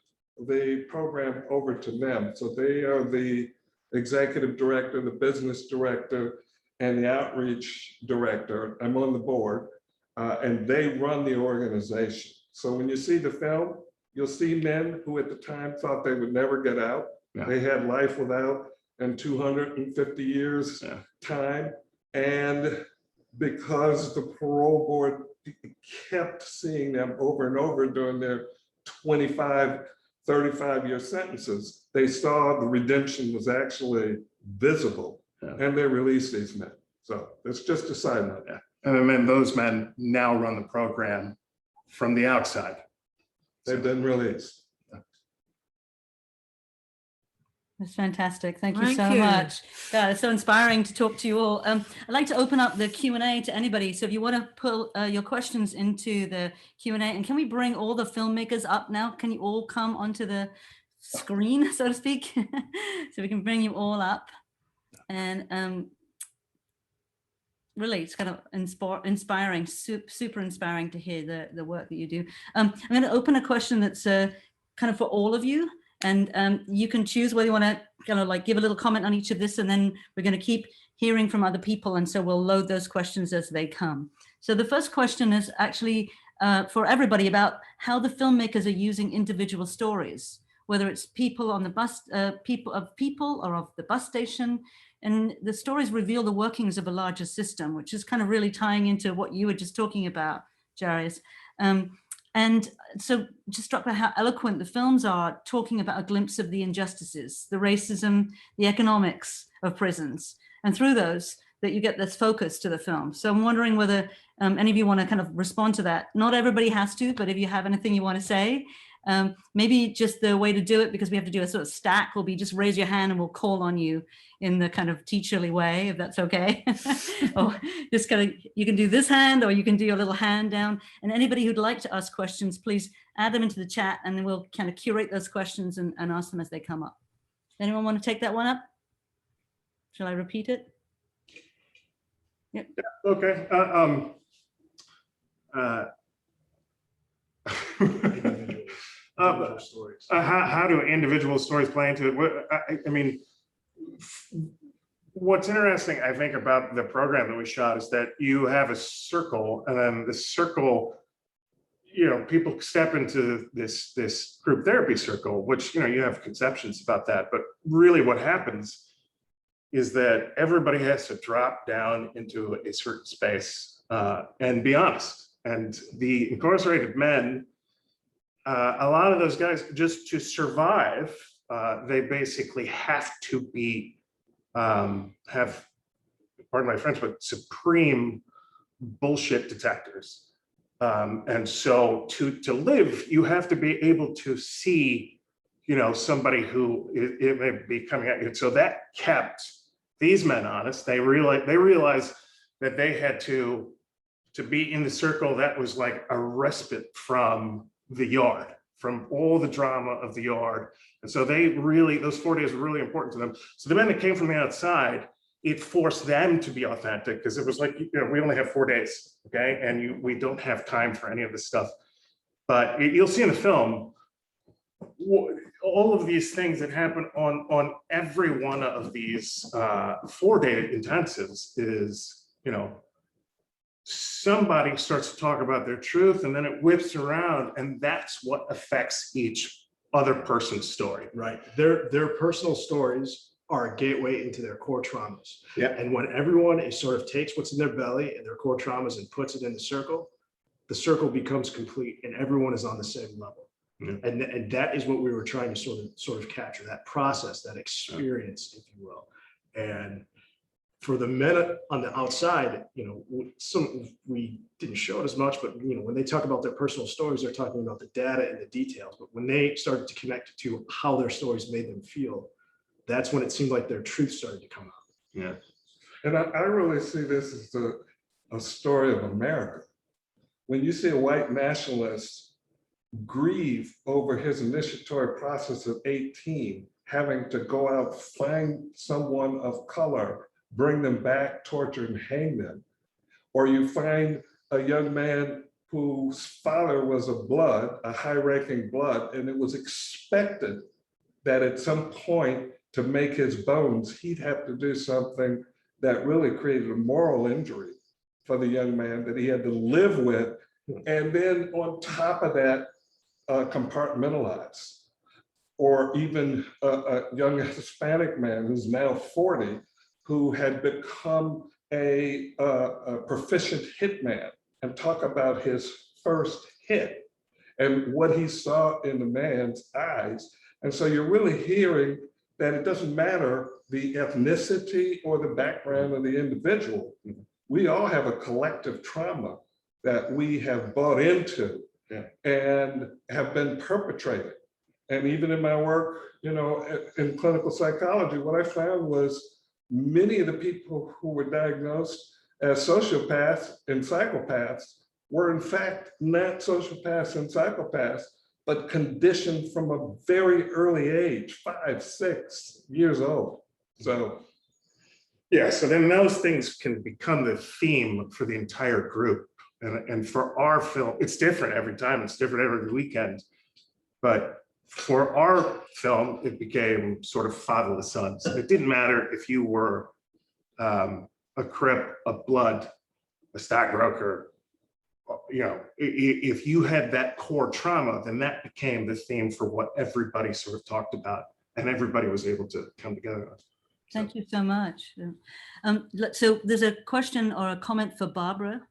the program over to them. So they are the executive director, the business director, and the outreach director. I'm on the board, and they run the organization. So when you see the film, you'll see men who at the time thought they would never get out. Yeah. They had life without and 250 years time. And because the parole board kept seeing them over and over during their 25, 35-year sentences, they saw the redemption was actually visible, and they released these men. So it's just a side note. Yeah. And then those men now run the program from the outside. They've been released. That's fantastic. Thank you so much. Yeah, it's so inspiring to talk to you all. I'd like to open up the Q&A to anybody. So if you want to pull your questions into the Q&A, and can we bring all the filmmakers up now? Can you all come onto the screen, so to speak? So we can bring you all up. And really, it's kind of inspiring, super inspiring to hear the work that you do. I'm going to open a question that's kind of for all of you. And you can choose whether you want to kind of like give a little comment on each of this, and then we're going to keep hearing from other people. And so we'll load those questions as they come. So the first question is actually for everybody about how the filmmakers are using individual stories, whether it's people on the bus, people or of the bus station. And the stories reveal the workings of a larger system, which is kind of really tying into what you were just talking about, Jarius. And so just struck by how eloquent the films are, talking about a glimpse of the injustices, the racism, the economics of prisons. And through those, that you get this focus to the film. So I'm wondering whether any of you want to kind of respond to that. Not everybody has to, but if you have anything you want to say, maybe just the way to do it, because we have to do a sort of stack, will be just raise your hand and we'll call on you in the kind of teacherly way, if that's okay. Or just kind of, you can do this hand or you can do your little hand down. And anybody who'd like to ask questions, please add them into the chat and then we'll kind of curate those questions and ask them as they come up. Anyone want to take that one up? Shall I repeat it? Yep. Yeah, okay. How do individual stories play into it? I mean, what's interesting, I think, about the program that we shot is that you have a circle, and then the circle, you know, people step into this group therapy circle, which, you know, you have conceptions about that, but really what happens is that everybody has to drop down into a certain space and be honest. And the incarcerated men, a lot of those guys, just to survive, they basically have to be, have, pardon my French, but supreme bullshit detectors. And so to live, you have to be able to see, you know, somebody who it may be coming at you. So that kept these men honest. They realized that they had to be in the circle that was like a respite from the yard, from all the drama of the yard. And so they really, those 4 days were really important to them. So the men that came from the outside, it forced them to be authentic, because it was like, you know, we only have 4 days, okay? And we don't have time for any of this stuff. But you'll see in the film, all of these things that happen on every one of these 4-day intensives is, you know, somebody starts to talk about their truth and then it whips around, and that's what affects each other person's story. Right. Their personal stories are a gateway into their core traumas. Yeah. And when everyone is sort of takes what's in their belly and their core traumas and puts it in the circle becomes complete and everyone is on the same level. Yeah. And that is what we were trying to sort of capture, that process, that experience, if you will. And for the men on the outside, you know, we didn't show it as much, but you know, when they talk about their personal stories, they're talking about the data and the details. But when they started to connect to how their stories made them feel, that's when it seemed like their truth started to come out. Yeah. And I really see this as a story of America. When you see a white nationalist grieve over his initiatory process at 18, having to go out, find someone of color, bring them back, torture and hang them. Or you find a young man whose father was a high-ranking blood, and it was expected that at some point to make his bones, he'd have to do something that really created a moral injury for the young man that he had to live with. And then on top of that, compartmentalize. Or even a young Hispanic man who's now 40, who had become a proficient hitman, and talk about his first hit and what he saw in the man's eyes. And so you're really hearing that it doesn't matter the ethnicity or the background of the individual. We all have a collective trauma that we have bought into and have been perpetrated. And even in my work, you know, in clinical psychology, what I found was many of the people who were diagnosed as sociopaths and psychopaths were in fact not sociopaths and psychopaths, but conditioned from a very early age, 5, 6 years old. So, yeah, so then those things can become the theme for the entire group. And for our film, it's different every time, it's different every weekend. But for our film, it became sort of fatherless sons. It didn't matter if you were a Crip, a Blood, a stockbroker, you know, if you had that core trauma, then that became the theme for what everybody sort of talked about and everybody was able to come together on. Thank you so much. So there's a question or a comment for Barbara.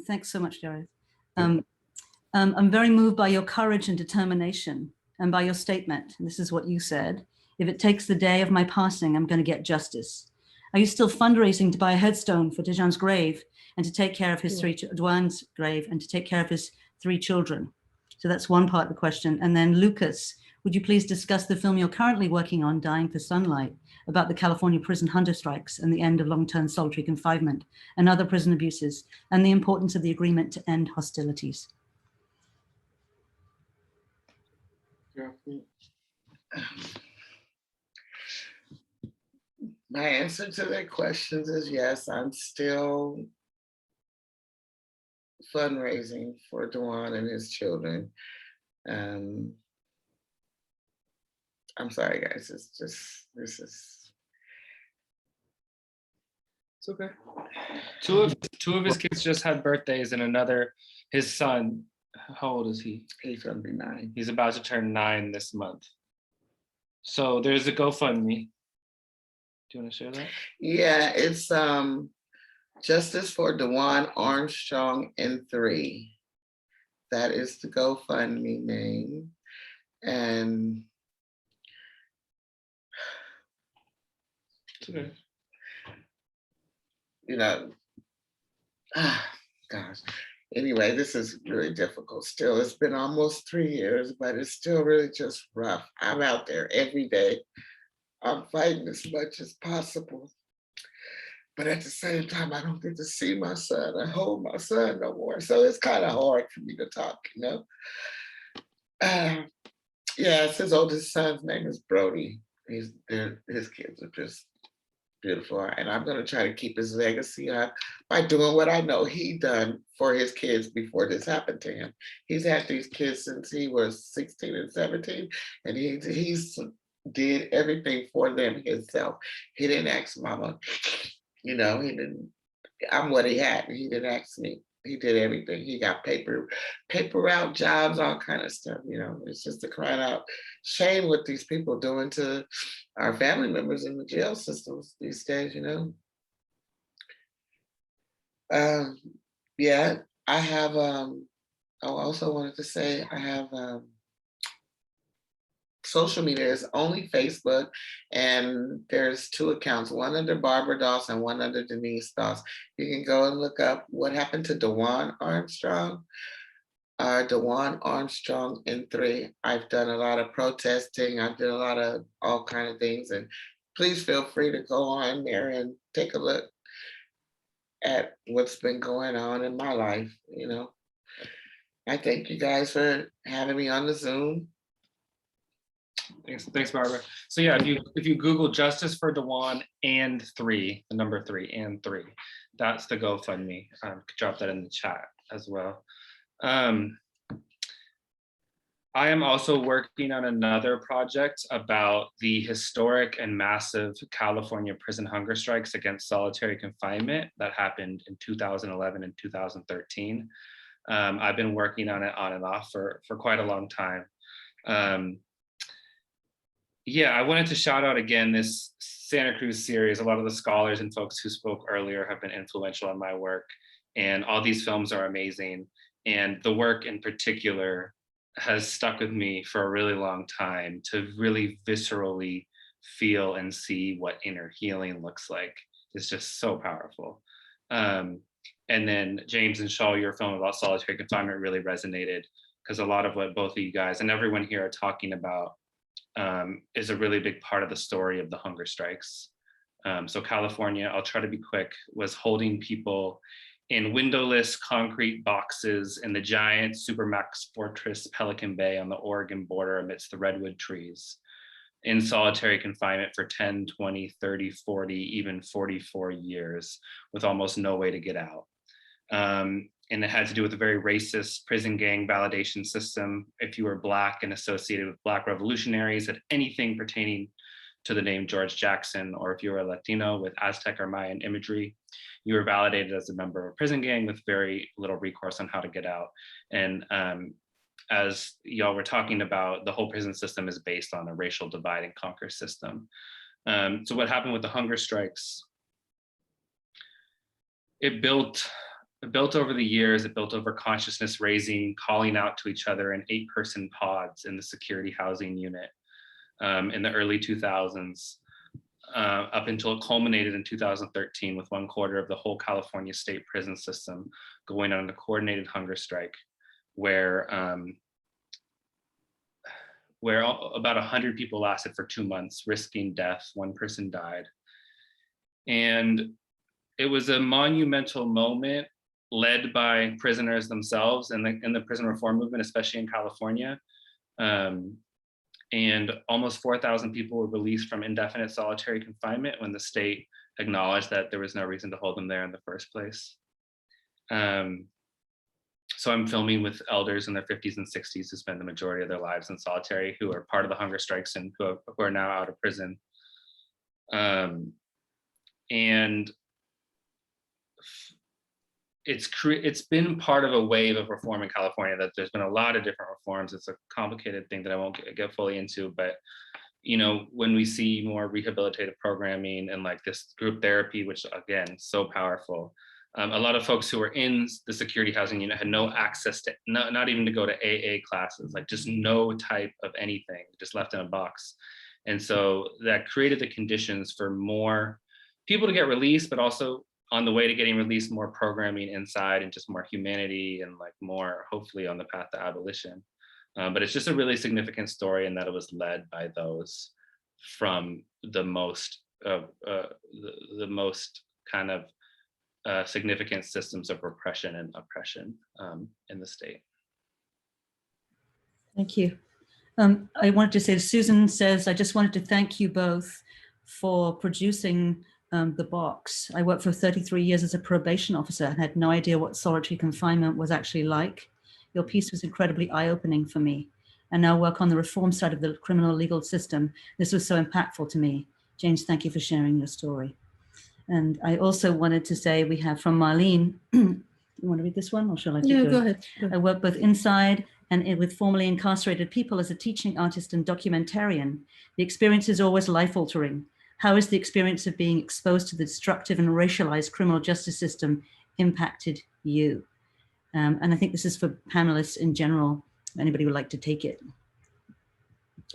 Thanks so much, Gareth. I'm very moved by your courage and determination and by your statement. And this is what you said: if it takes the day of my passing, I'm going to get justice. Are you still fundraising to buy a headstone for Dejan's grave and to take care of his Dwan's grave and to take care of his 3 children? So that's one part of the question. And then Lucas, would you please discuss the film you're currently working on, Dying for Sunlight, about the California prison hunger strikes and the end of long-term solitary confinement and other prison abuses, and the importance of the agreement to end hostilities? My answer to their questions is yes, I'm still fundraising for Dwan and his children. I'm sorry, guys, this is. It's okay. Two of his kids just had birthdays, and his son, how old is he? He's gonna be 9. He's about to turn 9 this month. So there's a GoFundMe. Do you want to share that? Yeah, it's Justice for Dwan Armstrong and 3. That is the GoFundMe name. And okay. You know, gosh. Anyway, this is really difficult still. It's been almost 3 years, but it's still really just rough. I'm out there every day. I'm fighting as much as possible. But at the same time, I don't get to see my son or hold my son no more. So it's kind of hard for me to talk, you know? Yes, his oldest son's name is Brody. His kids are just beautiful. And I'm gonna try to keep his legacy up by doing what I know he done for his kids before this happened to him. He's had these kids since he was 16 and 17, and he's did everything for them himself. He didn't ask mama, you know, I'm what he had, and he didn't ask me. He did everything. He got paper route jobs, all kind of stuff. You know, it's just a crying out shame what these people doing to our family members in the jail systems these days. You know. Yeah, I have. I also wanted to say I have. Social media is only Facebook, and there's 2 accounts, one under Barbara Doss and one under Denise Doss. You can go and look up what happened to DeJuan Armstrong. DeJuan Armstrong in 3. I've done a lot of protesting. I've done a lot of all kind of things, and please feel free to go on there and take a look at what's been going on in my life. You know, I thank you guys for having me on the Zoom. Thanks, Barbara. So yeah, if you Google Justice for DeJuan and 3, the number 3 and 3, that's the GoFundMe. Could drop that in the chat as well. I am also working on another project about the historic and massive California prison hunger strikes against solitary confinement that happened in 2011 and 2013. I've been working on it on and off for quite a long time. Yeah, I wanted to shout out again this Santa Cruz series. A lot of the scholars and folks who spoke earlier have been influential in my work, and all these films are amazing. And the work in particular has stuck with me for a really long time, to really viscerally feel and see what inner healing looks like. It's just so powerful. And then James and Shaw, your film about solitary confinement really resonated, because a lot of what both of you guys and everyone here are talking about is a really big part of the story of the hunger strikes. So California, I'll try to be quick, was holding people in windowless concrete boxes in the giant Supermax Fortress Pelican Bay on the Oregon border amidst the redwood trees, in solitary confinement for 10, 20, 30, 40, even 44 years, with almost no way to get out. And it had to do with a very racist prison gang validation system. If you were Black and associated with Black revolutionaries, had anything pertaining to the name George Jackson, or if you were a Latino with Aztec or Mayan imagery, you were validated as a member of a prison gang with very little recourse on how to get out. And as y'all were talking about, the whole prison system is based on a racial divide and conquer system. So what happened with the hunger strikes? It built over the years, it built over consciousness raising, calling out to each other in 8-person pods in the security housing unit in the early 2000s, up until it culminated in 2013 with 1/4 of the whole California state prison system going on a coordinated hunger strike, where about 100 people lasted for 2 months, risking death. 1 person died. And it was a monumental moment led by prisoners themselves and in the prison reform movement, especially in California. And almost 4,000 people were released from indefinite solitary confinement when the state acknowledged that there was no reason to hold them there in the first place. So I'm filming with elders in their 50s and 60s who spend the majority of their lives in solitary, who are part of the hunger strikes and who are now out of prison. And it's been part of a wave of reform in California, that there's been a lot of different reforms. It's a complicated thing that I won't get fully into, but you know, when we see more rehabilitative programming and like this group therapy, which again, so powerful. A lot of folks who were in the security housing unit had no access to, not even to go to AA classes, like just no type of anything, just left in a box. And so that created the conditions for more people to get released, but also on the way to getting released, more programming inside and just more humanity and like more, hopefully, on the path to abolition. But it's just a really significant story in that it was led by those from the most kind of significant systems of repression and oppression in the state. Thank you. I wanted to say, Susan says, I just wanted to thank you both for producing the box. I worked for 33 years as a probation officer and had no idea what solitary confinement was actually like. Your piece was incredibly eye-opening for me. I now work on the reform side of the criminal legal system. This was so impactful to me. James, thank you for sharing your story. And I also wanted to say, we have from Marlene, You want to read this one, or shall I? No, go ahead. I work both inside and with formerly incarcerated people as a teaching artist and documentarian. The experience is always life-altering. How has the experience of being exposed to the destructive and racialized criminal justice system impacted you? And I think this is for panelists in general. If anybody would like to take it.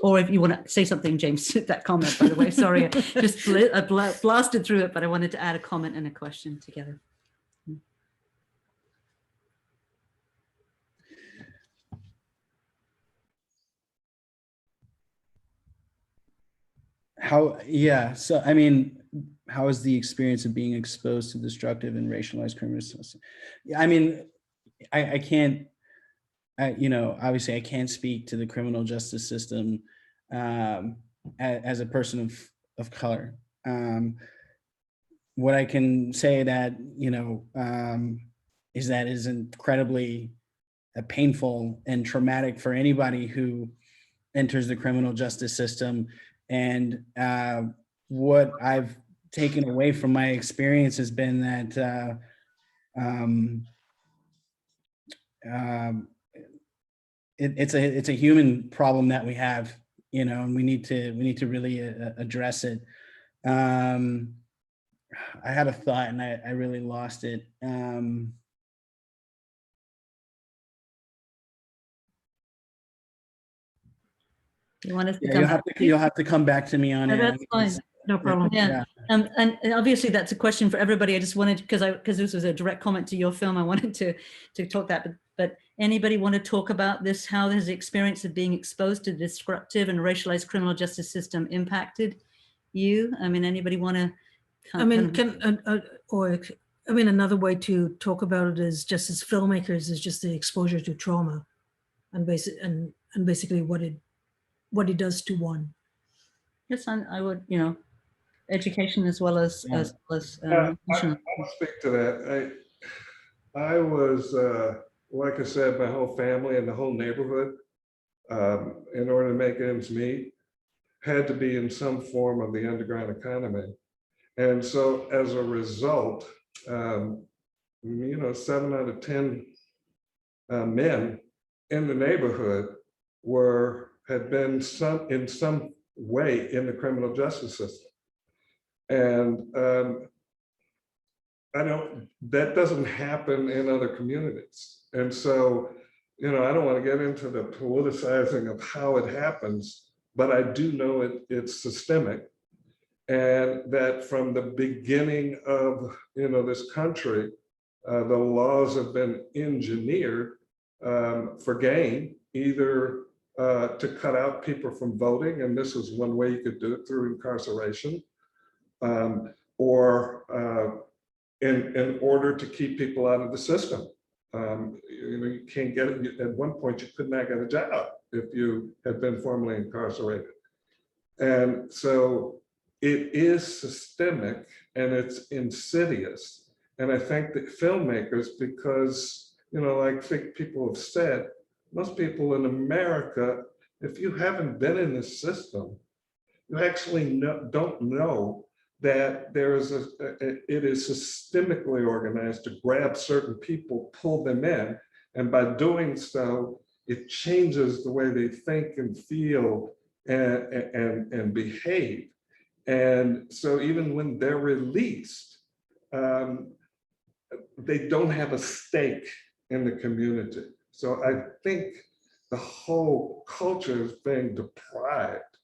Or if you want to say something, James, to that comment, by the way, sorry, I blasted through it, but I wanted to add a comment and a question together. So I mean, how is the experience of being exposed to destructive and racialized criminal system? I mean, I can't, obviously I can't speak to the criminal justice system as a person of color. What I can say that, is that it is incredibly painful and traumatic for anybody who enters the criminal justice system. And what I've taken away from my experience has been that it's a human problem that we have, and we need to really address it. I had a thought and I really lost it. You want us to you'll have to come back to me on it. That's fine. No problem. Yeah. And obviously that's a question for everybody. I just wanted, because this was a direct comment to your film, I wanted to talk that, but anybody want to talk about this? How has the experience of being exposed to the disruptive and racialized criminal justice system impacted you? I mean, anybody want to? Another way to talk about it is just as filmmakers is just the exposure to trauma and basically what it does to one. Yes, I would, education as well as. I'll speak to that. I was, like I said, my whole family and the whole neighborhood, in order to make ends meet, had to be in some form of the underground economy. And so as a result, 7 out of 10 men in the neighborhood had been in some way in the criminal justice system. And that doesn't happen in other communities. And so, I don't want to get into the politicizing of how it happens, but I do know it's systemic. And that from the beginning of, this country, the laws have been engineered for gain, either to cut out people from voting, and this is one way you could do it, through incarceration, or in order to keep people out of the system. You can't get it. At one point, you could not get a job if you had been formerly incarcerated. And so it is systemic and it's insidious. And I think that filmmakers, because, like people have said, most people in America, if you haven't been in the system, you actually don't know that it is systemically organized to grab certain people, pull them in, and by doing so, it changes the way they think and feel and behave. And so even when they're released, they don't have a stake in the community. So I think the whole culture is being deprived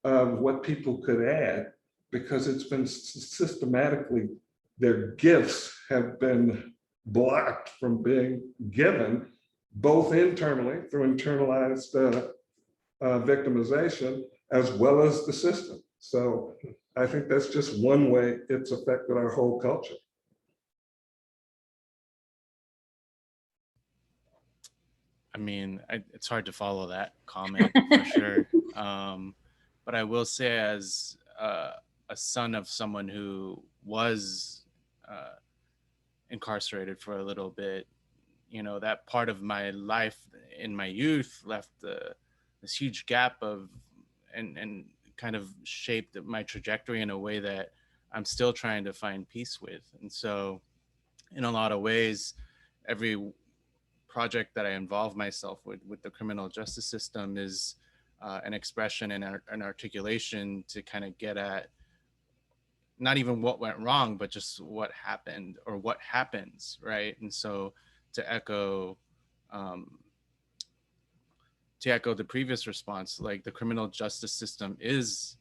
of what people could add, because it's been systematically, their gifts have been blocked from being given, both internally through internalized victimization, as well as the system. So I think that's just one way it's affected our whole culture. I mean, it's hard to follow that comment for sure. But I will say, as a son of someone who was incarcerated for a little bit, that part of my life in my youth left this huge gap and kind of shaped my trajectory in a way that I'm still trying to find peace with. And so in a lot of ways, every project that I involve myself with the criminal justice system is an expression and an articulation to kind of get at not even what went wrong, but just what happened or what happens, right? And so to echo the previous response, like the criminal justice system is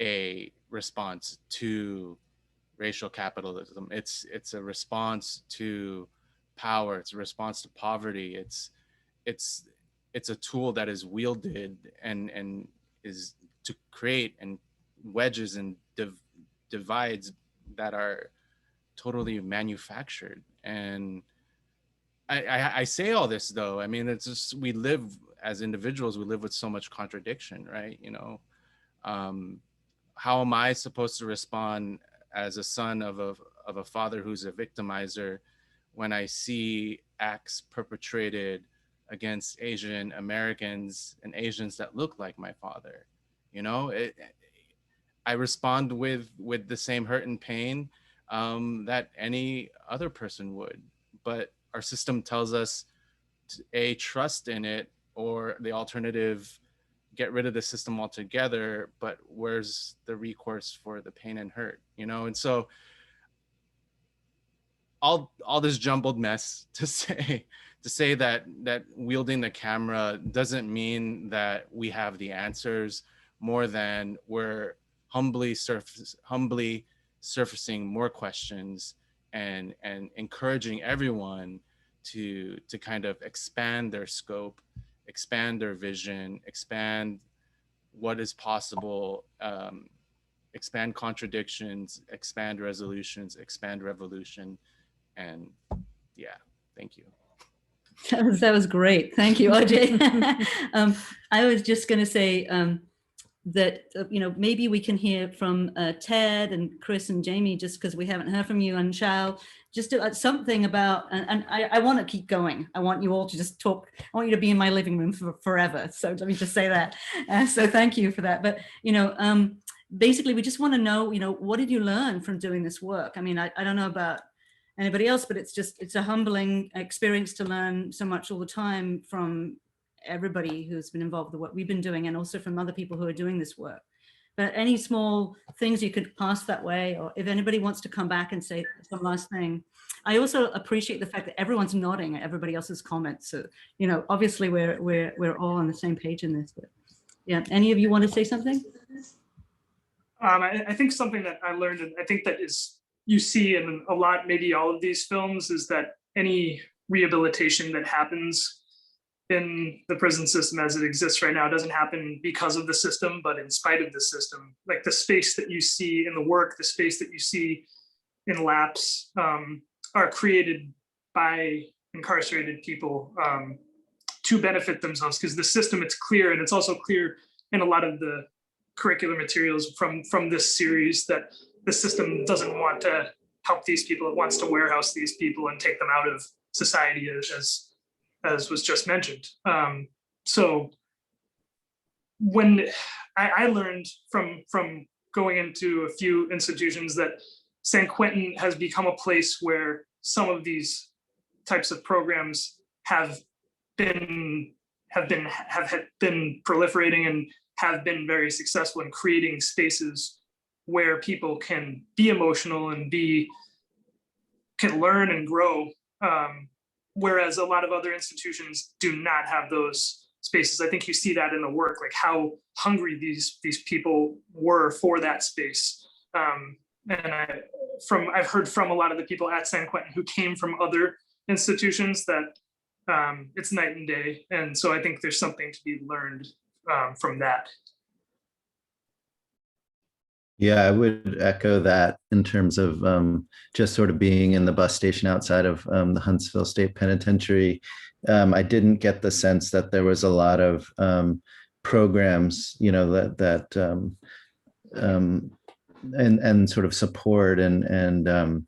a response to racial capitalism. It's a response to power. It's a response to poverty. It's a tool that is wielded and is to create and wedges and divides that are totally manufactured. And I say all this though, I mean, it's just, we live as individuals, we live with so much contradiction, right? You know, how am I supposed to respond as a son of a father who's a victimizer when I see acts perpetrated against Asian Americans and Asians that look like my father? You know, I respond with the same hurt and pain that any other person would, but our system tells us to trust in it, or the alternative, get rid of the system altogether, but where's the recourse for the pain and hurt, you know? And so all this jumbled mess to say that wielding the camera doesn't mean that we have the answers, more than we're humbly surfacing more questions and encouraging everyone to kind of expand their scope, expand their vision, expand what is possible, expand contradictions, expand resolutions, expand revolution. And yeah, thank you. That was great. Thank you, RJ. I was just going to say that, you know, maybe we can hear from Ted and Chris and Jamie, just because we haven't heard from you, and Shao, just something about, and I want to keep going. I want you all to just talk. I want you to be in my living room forever. So let me just say that. So thank you for that. But, you know, basically, we just want to know, you know, what did you learn from doing this work? I mean, I don't know about anybody else, but it's a humbling experience to learn so much all the time from everybody who's been involved with the work we've been doing, and also from other people who are doing this work. But any small things you could pass that way, or if anybody wants to come back and say some last thing. I also appreciate the fact that everyone's nodding at everybody else's comments. So, you know, obviously we're all on the same page in this. But yeah, any of you want to say something? I think something that I learned, and I think that is, you see in a lot, maybe all of these films, is that any rehabilitation that happens in the prison system as it exists right now doesn't happen because of the system, but in spite of the system. Like the space that you see in the work, the space that you see in laps are created by incarcerated people to benefit themselves, because the system, it's clear, and it's also clear in a lot of the curricular materials from this series, that the system doesn't want to help these people. It wants to warehouse these people and take them out of society, as was just mentioned. So when I learned from going into a few institutions that San Quentin has become a place where some of these types of programs have been proliferating and have been very successful in creating spaces where people can be emotional and can learn and grow. Whereas a lot of other institutions do not have those spaces. I think you see that in the work, like how hungry these people were for that space. And I've heard from a lot of the people at San Quentin who came from other institutions that it's night and day. And so I think there's something to be learned from that. Yeah, I would echo that in terms of just sort of being in the bus station outside of the Huntsville State Penitentiary. I didn't get the sense that there was a lot of programs, you know, and sort of support and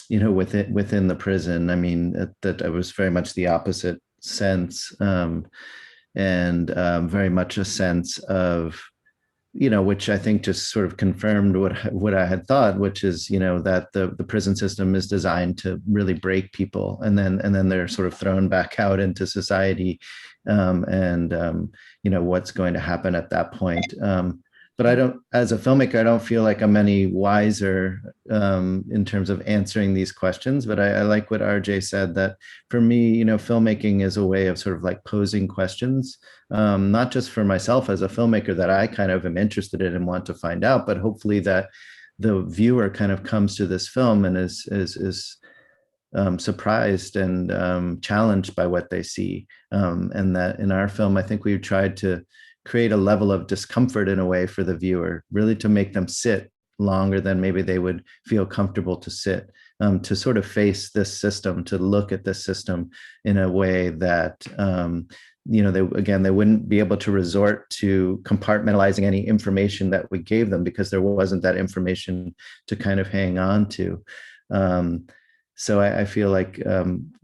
you know, within the prison. I mean, that it was very much the opposite sense, and very much a sense of which I think just sort of confirmed what I had thought, which is, that the prison system is designed to really break people, and then they're sort of thrown back out into society, and what's going to happen at that point. But as a filmmaker, I don't feel like I'm any wiser in terms of answering these questions. But I like what RJ said, that for me, filmmaking is a way of sort of like posing questions, not just for myself as a filmmaker that I kind of am interested in and want to find out, but hopefully that the viewer kind of comes to this film and is surprised and challenged by what they see. And that in our film, I think we've tried to create a level of discomfort in a way for the viewer, really to make them sit longer than maybe they would feel comfortable to sit, to sort of face this system, to look at this system in a way that, they wouldn't be able to resort to compartmentalizing any information that we gave them, because there wasn't that information to kind of hang on to. So I feel like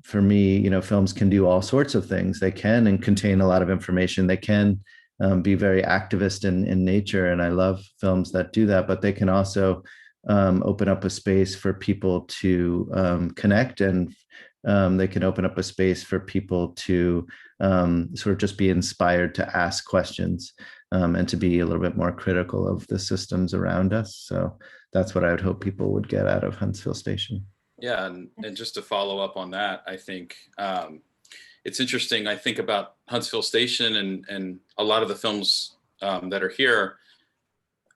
for me, films can do all sorts of things. They can and contain a lot of information. They can be very activist in nature, and I love films that do that, but they can also open up a space for people to connect, and they can open up a space for people to sort of just be inspired to ask questions, and to be a little bit more critical of the systems around us. So that's what I would hope people would get out of Huntsville Station. Yeah, and just to follow up on that, I think it's interesting. I think about Huntsville Station and a lot of the films that are here.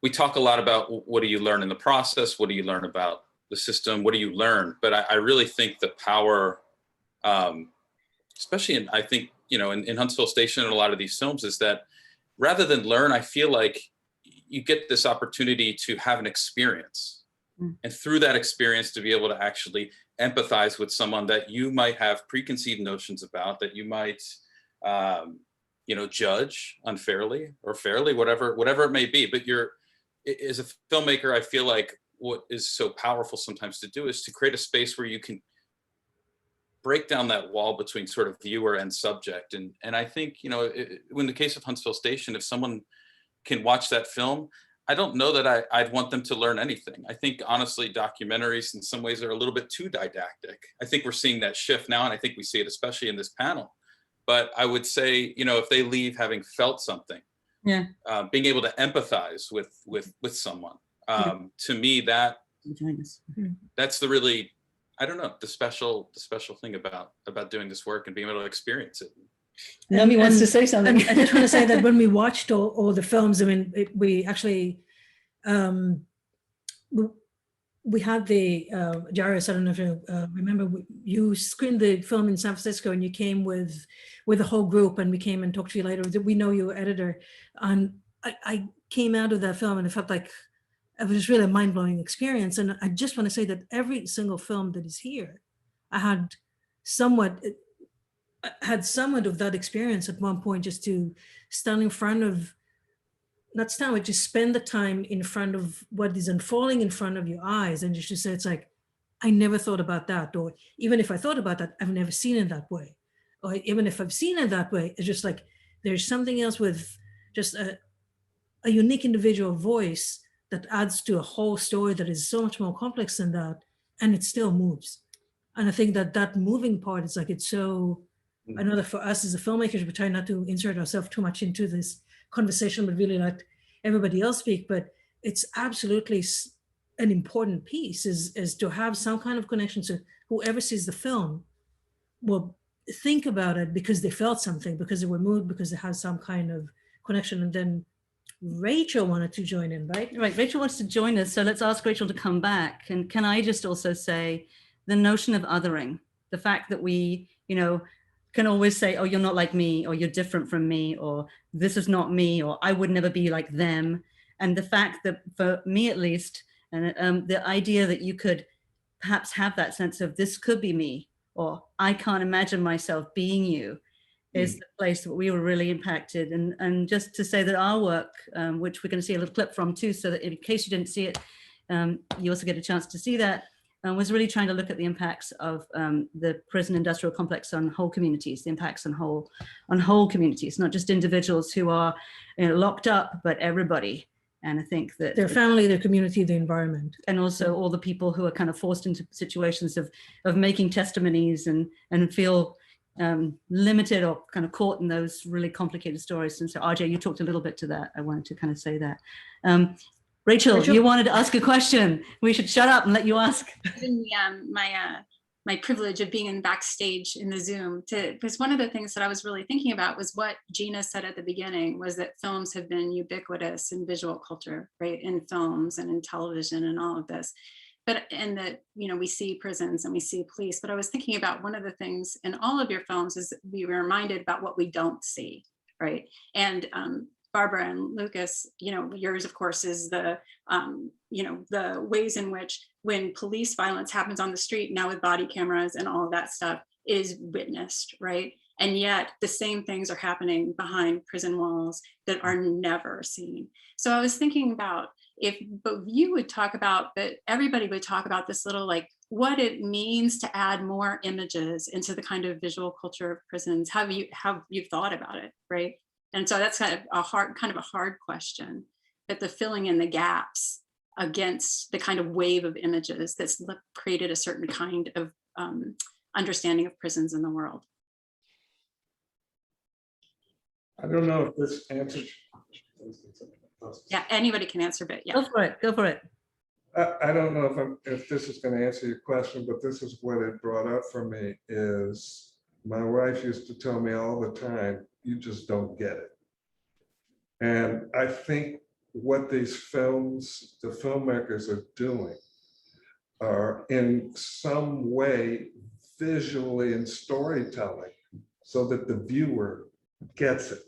We talk a lot about what do you learn in the process? What do you learn about the system? What do you learn? But I really think the power, especially in Huntsville Station and a lot of these films, is that rather than learn, I feel like you get this opportunity to have an experience. And through that experience, to be able to actually empathize with someone that you might have preconceived notions about, that you might, judge unfairly or fairly, whatever it may be. But as a filmmaker, I feel like what is so powerful sometimes to do is to create a space where you can break down that wall between sort of viewer and subject. And I think, in the case of Huntsville Station, if someone can watch that film, I don't know that I'd want them to learn anything. I think, honestly, documentaries in some ways are a little bit too didactic. I think we're seeing that shift now, and I think we see it especially in this panel. But I would say, if they leave having felt something, being able to empathize with someone, to me, that's the really, I don't know, the special thing about doing this work and being able to experience it. Nomi wants to say something. I just want to say that when we watched all the films, I mean, we actually, we had the, Jairus, I don't know if you remember, you screened the film in San Francisco and you came with the whole group, and we came and talked to you later. We know you're editor. And I came out of that film and it felt like it was really a mind-blowing experience. And I just want to say that every single film that is here, I had somewhat of that experience at one point, just to stand in front of, not stand, but just spend the time in front of what is unfolding in front of your eyes. And just to say, it's like, I never thought about that. Or even if I thought about that, I've never seen it that way. Or even if I've seen it that way, it's just like, there's something else with just a unique individual voice that adds to a whole story that is so much more complex than that. And it still moves. And I think that moving part is like, it's so, I know that for us as a filmmakers, we try not to insert ourselves too much into this conversation, but really let everybody else speak. But it's absolutely an important piece is to have some kind of connection. So whoever sees the film will think about it because they felt something, because they were moved, because they had some kind of connection. And then Rachel wanted to join in, right? Right, Rachel wants to join us. So let's ask Rachel to come back. And can I just also say the notion of othering, the fact that we, can always say, oh, you're not like me, or you're different from me, or this is not me, or I would never be like them. And the fact that, for me at least, and the idea that you could perhaps have that sense of this could be me, or I can't imagine myself being you, is the place that we were really impacted. And just to say that our work, which we're going to see a little clip from too, so that in case you didn't see it, you also get a chance to see that, was really trying to look at the impacts of the prison industrial complex on whole communities, the impacts on whole communities, not just individuals who are locked up, but everybody. And I think that their family, their community, the environment. and also all the people who are kind of forced into situations of making testimonies and feel limited or kind of caught in those really complicated stories. And so RJ, you talked a little bit to that. I wanted to kind of say that. Rachel, you wanted to ask a question. We should shut up and let you ask. Given my privilege of being in backstage in the Zoom, because one of the things that I was really thinking about was what Gina said at the beginning, was that films have been ubiquitous in visual culture, right? In films and in television and all of this. And that, we see prisons and we see police, but I was thinking about one of the things in all of your films is we were reminded about what we don't see, right? And Barbara and Lucas, yours of course is the ways in which when police violence happens on the street now with body cameras and all of that stuff is witnessed, right? And yet the same things are happening behind prison walls that are never seen. So I was thinking about if both you would talk about, but everybody would talk about this little, like what it means to add more images into the kind of visual culture of prisons. How you've thought about it, right? And so that's kind of a hard question, but the filling in the gaps against the kind of wave of images that's created a certain kind of understanding of prisons in the world. I don't know if this answers. Yeah, anybody can answer, but yeah. Go for it. I don't know if this is going to answer your question, but this is what it brought up for me is my wife used to tell me all the time, you just don't get it. And I think what these films, the filmmakers are doing are in some way visually and storytelling so that the viewer gets it.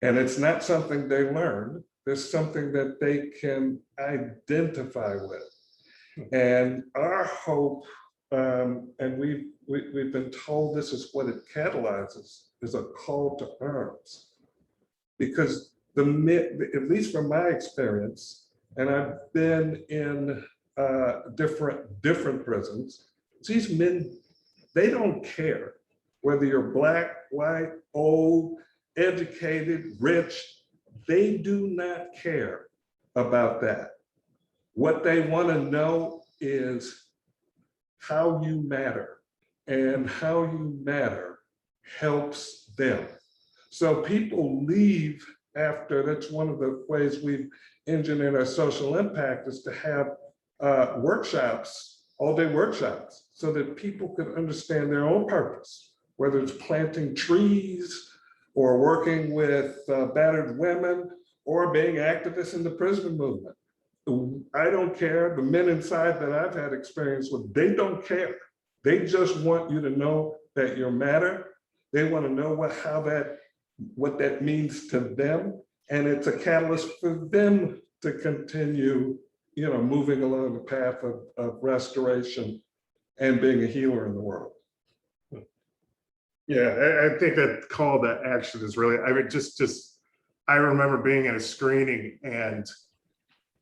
And it's not something they learned, there's something that they can identify with. And our hope, and we've been told this is what it catalyzes, is a call to arms. Because at least from my experience, and I've been in different prisons, these men, they don't care whether you're black, white, old, educated, rich, they do not care about that. What they want to know is how you matter, and how you matter helps them. So people leave after, that's one of the ways we've engineered our social impact is to have workshops, all-day workshops, so that people could understand their own purpose, whether it's planting trees, or working with battered women, or being activists in the prison movement. I don't care, the men inside that I've had experience with, they don't care. They just want you to know that you matter. They want to know what that means to them. And it's a catalyst for them to continue, moving along the path of restoration and being a healer in the world. Yeah, I think that call to action is really, I remember being at a screening and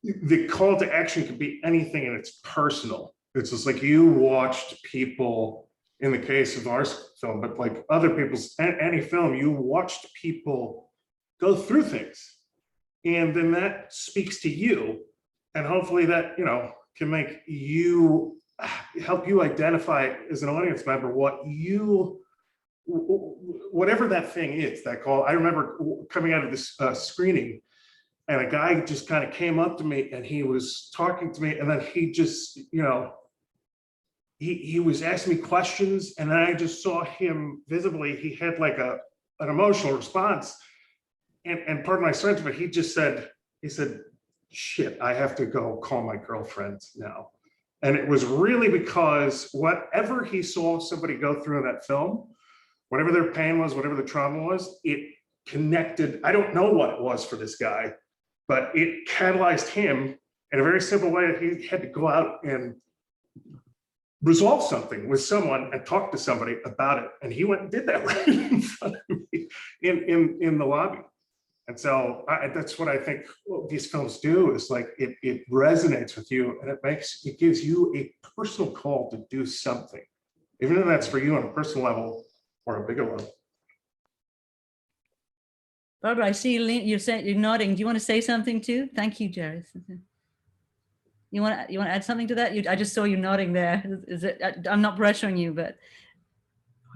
the call to action could be anything and it's personal. It's just like you watched people, in the case of our film, but like other people's, any film, you watched people go through things. And then that speaks to you. And hopefully that, can make you, help you identify as an audience member whatever that thing is, that call. I remember coming out of this screening and a guy just kind of came up to me and he was talking to me and then he just, he was asking me questions and then I just saw him visibly, he had like an emotional response and pardon my French, but he said, shit, I have to go call my girlfriend now. And it was really because whatever he saw somebody go through in that film, whatever their pain was, whatever the trauma was, it connected. I don't know what it was for this guy, but it catalyzed him in a very simple way that he had to go out and resolve something with someone and talk to somebody about it. And he went and did that right in front of me in the lobby. And so that's what I think these films do is like, it resonates with you and it gives you a personal call to do something, even if that's for you on a personal level or a bigger level. Barbara, I see you're nodding. Do you want to say something too? Thank you, Jared. You want to add something to that? I just saw you nodding there. Is it? I'm not pressuring you, but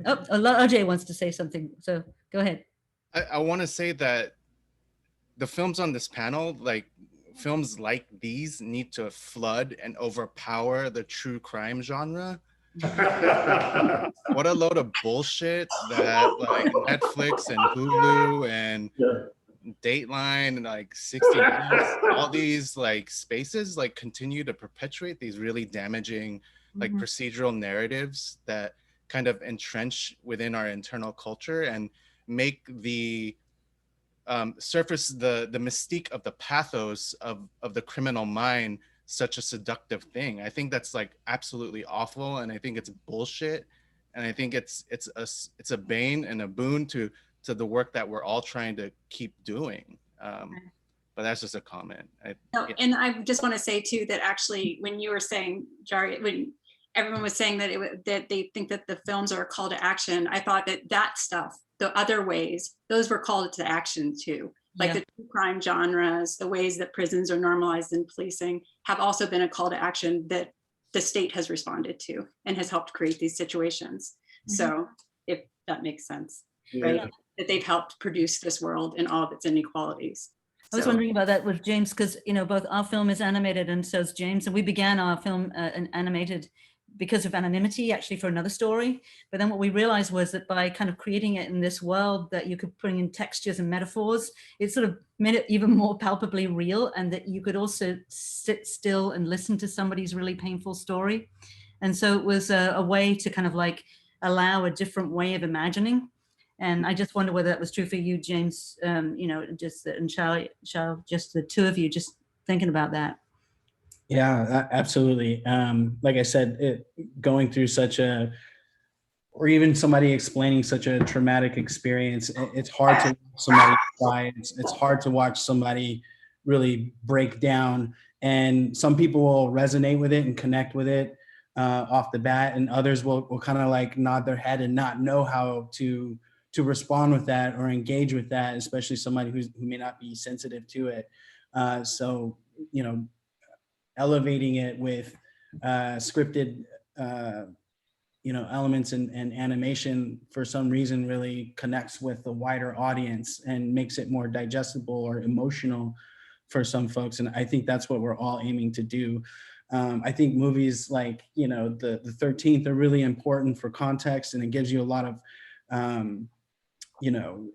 Ajay wants to say something. So go ahead. I want to say that the films on this panel, like films like these, need to flood and overpower the true crime genre. What a load of bullshit that like Netflix and Hulu and Dateline and like 60 Minutes, all these like spaces like continue to perpetuate these really damaging like procedural narratives that kind of entrench within our internal culture and make the surface the mystique of the pathos of the criminal mind such a seductive thing. I think that's like absolutely awful, and I think it's bullshit, and I think it's a bane and a boon to the work that we're all trying to keep doing. But that's just a comment. And I just want to say too that actually, when you were saying, Jari, when everyone was saying that they think that the films are a call to action, I thought that stuff, the other ways, those were called to action too. Like the true crime genres, the ways that prisons are normalized in policing have also been a call to action that the state has responded to and has helped create these situations. So if that makes sense, right? That they've helped produce this world and all of its inequalities. I was wondering about that with James, because both our film is animated and so is James, and we began our film animated because of anonymity, actually, for another story. But then what we realized was that by kind of creating it in this world that you could bring in textures and metaphors, it sort of made it even more palpably real, and that you could also sit still and listen to somebody's really painful story. And so it was a way to kind of like allow a different way of imagining. And I just wonder whether that was true for you, James, just and Shao, just the two of you, just thinking about that. Yeah, absolutely. Like I said, going through or even somebody explaining such a traumatic experience, it's hard to watch somebody cry. It's hard to watch somebody really break down. And some people will resonate with it and connect with it off the bat, and others will kind of like nod their head and not know how to respond with that or engage with that, especially somebody who may not be sensitive to it. So, elevating it with scripted, elements and animation for some reason really connects with the wider audience and makes it more digestible or emotional for some folks. And I think that's what we're all aiming to do. I think movies like, the 13th are really important for context, and it gives you a lot of,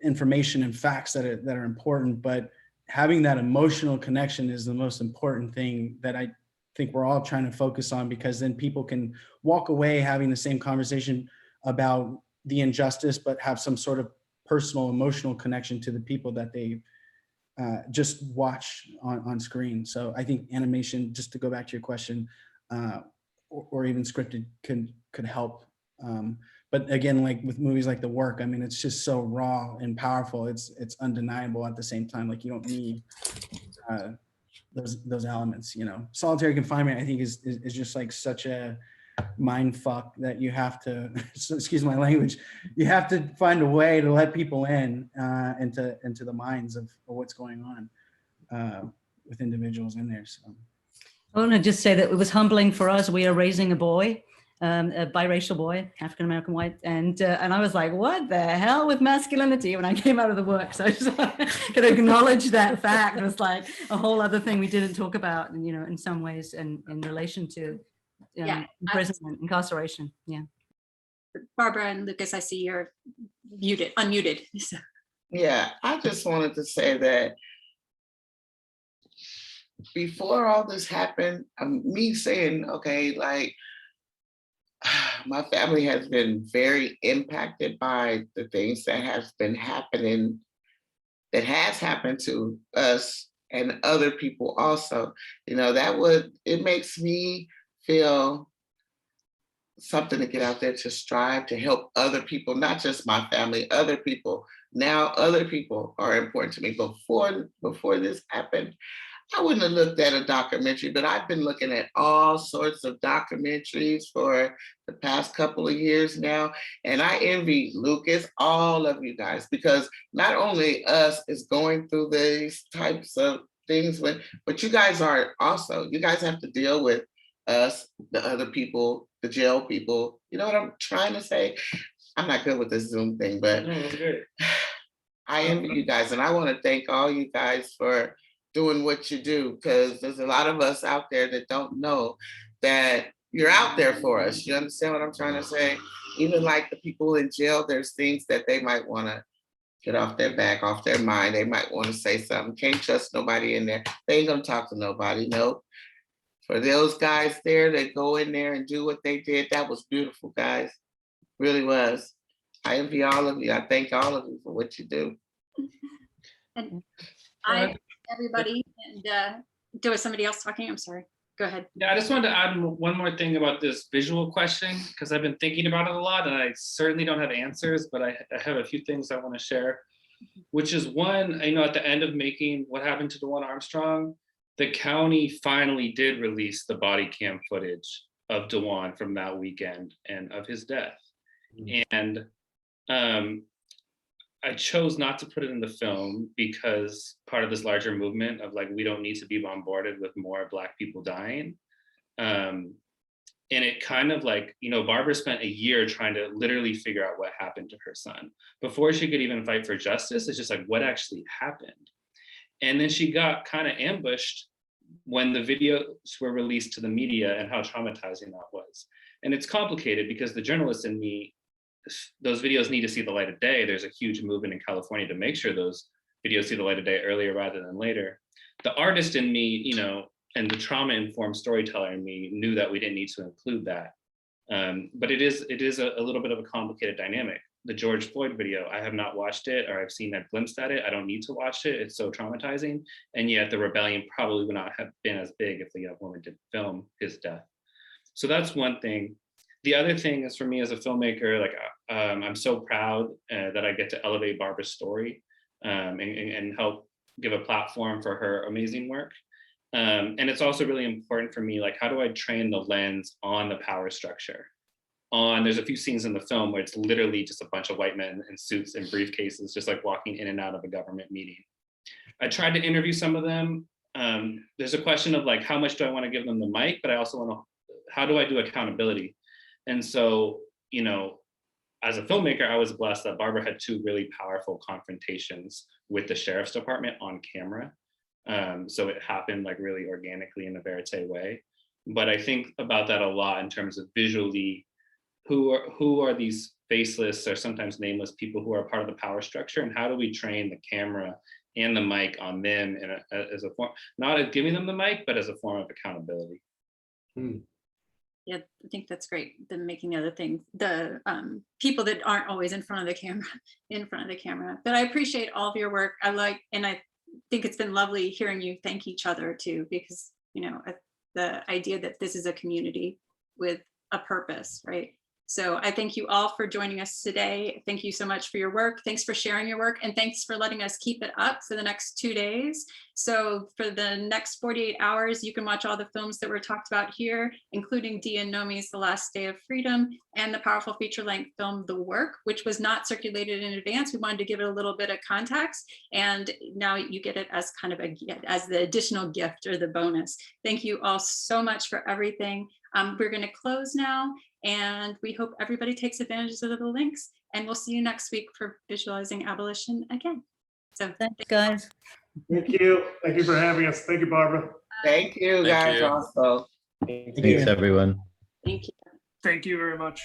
information and facts that are important, but having that emotional connection is the most important thing that I think we're all trying to focus on, because then people can walk away having the same conversation about the injustice, but have some sort of personal emotional connection to the people that they just watch on screen. So I think animation, just to go back to your question, or even scripted could help. But again, like with movies like The Work, I mean, it's just so raw and powerful. It's undeniable at the same time. Like, you don't need those elements. Solitary confinement, I think, is just like such a mind fuck that you have to, excuse my language, you have to find a way to let people in into the minds of what's going on with individuals in there. So I want to just say that it was humbling for us. We are raising a boy, a biracial boy, African-American white. And I was like, what the hell with masculinity when I came out of the work? So I just could acknowledge that fact. It was like a whole other thing we didn't talk about, and, in some ways, and in relation to imprisonment, incarceration. Yeah. Barbara and Lucas, I see you're unmuted. Yeah, I just wanted to say that before all this happened, me saying, okay, like, my family has been very impacted by the things that has happened to us and other people also. It makes me feel something to get out there to strive to help other people, not just my family, other people. Now other people are important to me. Before this happened, I wouldn't have looked at a documentary, but I've been looking at all sorts of documentaries for the past couple of years now. And I envy Lucas, all of you guys, because not only us is going through these types of things, but you guys are also, you guys have to deal with us, the other people, the jail people. You know what I'm trying to say? I'm not good with this Zoom thing, but I envy you guys. And I want to thank all you guys for doing what you do, because there's a lot of us out there that don't know that you're out there for us. You understand what I'm trying to say? Even like the people in jail, there's things that they might want to get off their back, off their mind. They might want to say something. Can't trust nobody in there. They ain't gonna talk to nobody. Nope. For those guys there that go in there and do what they did, that was beautiful, guys. Really was. I envy all of you. I thank all of you for what you do. And I, everybody, and there was somebody else talking. I'm sorry. Go ahead. Yeah, I just wanted to add one more thing about this visual question, because I've been thinking about it a lot, and I certainly don't have answers, but I have a few things I want to share, which is one, at the end of making What Happened to DeJuan Armstrong, the county finally did release the body cam footage of DeJuan from that weekend and of his death. And I chose not to put it in the film because part of this larger movement of like, we don't need to be bombarded with more Black people dying. And it kind of like, Barbara spent a year trying to literally figure out what happened to her son. Before she could even fight for justice, it's just like, what actually happened? And then she got kind of ambushed when the videos were released to the media and how traumatizing that was. And it's complicated because the journalist in me, those videos need to see the light of day. There's a huge movement in California to make sure those videos see the light of day earlier rather than later. The artist in me, and the trauma-informed storyteller in me knew that we didn't need to include that. But it is a little bit of a complicated dynamic. The George Floyd video, I have not watched it, or I've seen a glimpse at it. I don't need to watch it. It's so traumatizing. And yet the rebellion probably would not have been as big if the young woman didn't film his death. So that's one thing. The other thing is, for me as a filmmaker, like I'm so proud that I get to elevate Barbara's story and help give a platform for her amazing work. And it's also really important for me, like, how do I train the lens on the power structure? There's a few scenes in the film where it's literally just a bunch of white men in suits and briefcases, just like walking in and out of a government meeting. I tried to interview some of them. There's a question of like, how much do I want to give them the mic? But I also want to, how do I do accountability? And so, as a filmmaker, I was blessed that Barbara had two really powerful confrontations with the sheriff's department on camera. So it happened like really organically in a verite way. But I think about that a lot in terms of visually, who are these faceless or sometimes nameless people who are part of the power structure, and how do we train the camera and the mic on them as a form, not as giving them the mic, but as a form of accountability. Yeah, I think that's great. The making the other thing, the people that aren't always in front of the camera, But I appreciate all of your work. And I think it's been lovely hearing you thank each other too, because the idea that this is a community with a purpose, right? So I thank you all for joining us today. Thank you so much for your work. Thanks for sharing your work, and thanks for letting us keep it up for the next 2 days. So for the next 48 hours, you can watch all the films that were talked about here, including Dee and Nomi's The Last Day of Freedom and the powerful feature-length film The Work, which was not circulated in advance. We wanted to give it a little bit of context, and now you get it as kind of as the additional gift or the bonus. Thank you all so much for everything. We're going to close now, and we hope everybody takes advantage of the links, and we'll see you next week for Visualizing Abolition again. So thanks, guys. Thank you. Thank you for having us. Thank you, Barbara. Thank you, guys, also. Thanks, everyone. Thank you. Thank you very much.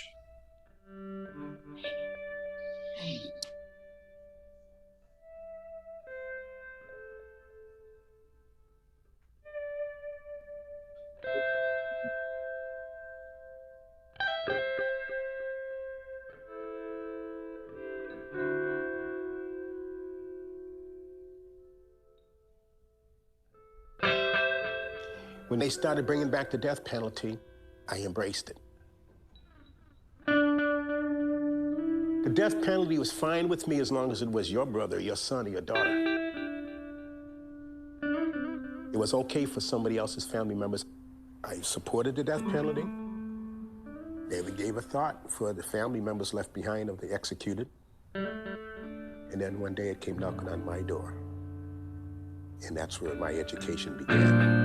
When they started bringing back the death penalty, I embraced it. The death penalty was fine with me as long as it was your brother, your son, or your daughter. It was okay for somebody else's family members. I supported the death penalty. Never gave a thought for the family members left behind of the executed. And then one day it came knocking on my door. And that's where my education began.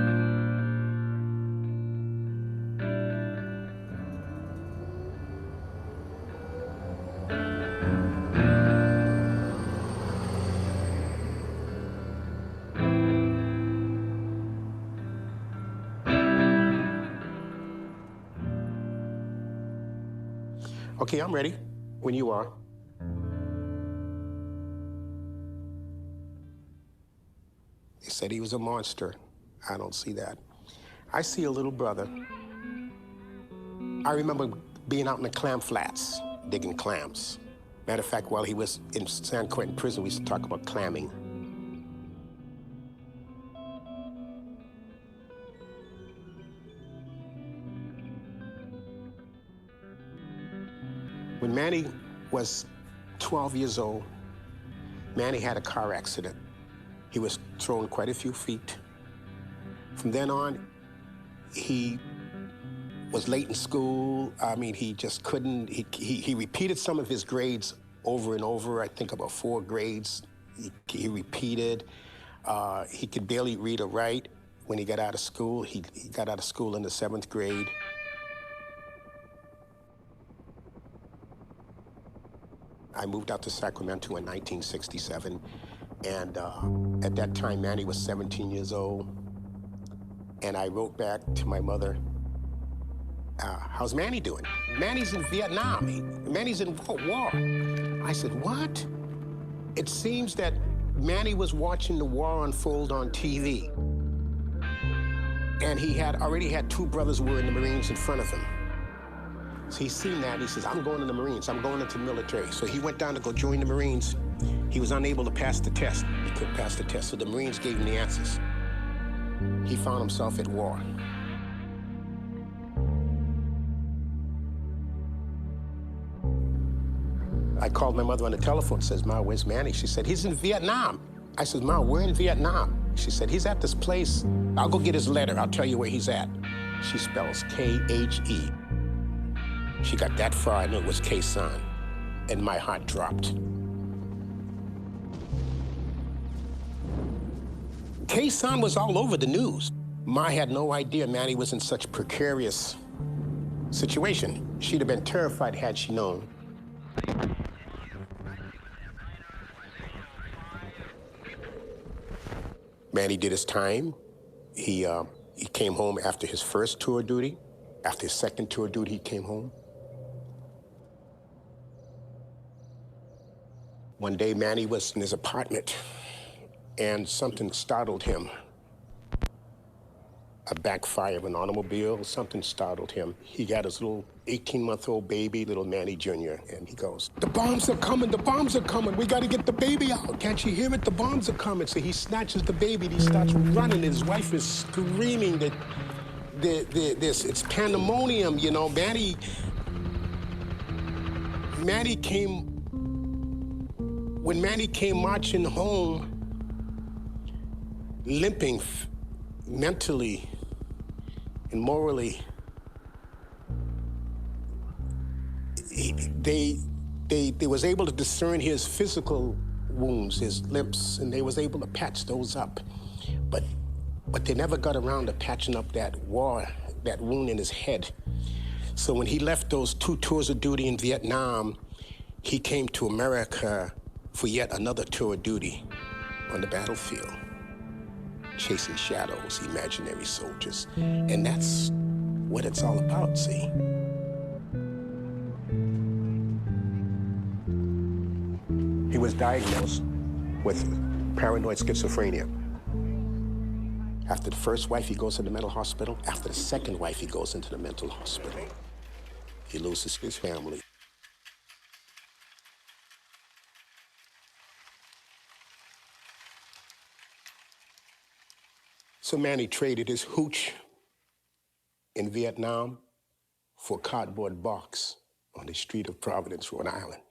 Okay, I'm ready when you are. They said he was a monster. I don't see that. I see a little brother. I remember being out in the clam flats, digging clams. Matter of fact, while he was in San Quentin prison, we used to talk about clamming. When Manny was 12 years old, Manny had a car accident. He was thrown quite a few feet. From then on, he was late in school. I mean, he just couldn't, he repeated some of his grades over and over, I think about 4 grades. He repeated. He could barely read or write when he got out of school. He got out of school in the 7th grade. I moved out to Sacramento in 1967, and at that time, Manny was 17 years old, and I wrote back to my mother, how's Manny doing? Manny's in Vietnam. Manny's in war. I said, what? It seems that Manny was watching the war unfold on TV, and he had already had 2 brothers who were in the Marines in front of him. So he's seen that, he says, I'm going to the Marines, I'm going into the military. So he went down to go join the Marines. He was unable to pass the test. He couldn't pass the test, so the Marines gave him the answers. He found himself at war. I called my mother on the telephone, says, Ma, where's Manny? She said, he's in Vietnam. I said, Ma, we're in Vietnam. She said, he's at this place. I'll go get his letter, I'll tell you where he's at. She spells K-H-E. She got that far, I knew it was K-San, and my heart dropped. K-San was all over the news. Ma had no idea Manny was in such a precarious situation. She'd have been terrified had she known. Manny did his time. He came home after his first tour duty. After his second tour duty, he came home. One day, Manny was in his apartment, and something startled him. A backfire of an automobile, something startled him. He got his little 18-month-old baby, little Manny Jr., and he goes, the bombs are coming, we gotta get the baby out. Can't you hear it? The bombs are coming. So he snatches the baby, and he starts running, his wife is screaming that it's pandemonium, you know. Manny came, when Manny came marching home, limping mentally and morally, they was able to discern his physical wounds, his lips, and they was able to patch those up. But they never got around to patching up that wound in his head. So when he left those 2 tours of duty in Vietnam, he came to America for yet another tour of duty on the battlefield, chasing shadows, imaginary soldiers. And that's what it's all about, see? He was diagnosed with paranoid schizophrenia. After the first wife, he goes into the mental hospital. After the second wife, he goes into the mental hospital. He loses his family. So Manny traded his hooch in Vietnam for a cardboard box on the street of Providence, Rhode Island.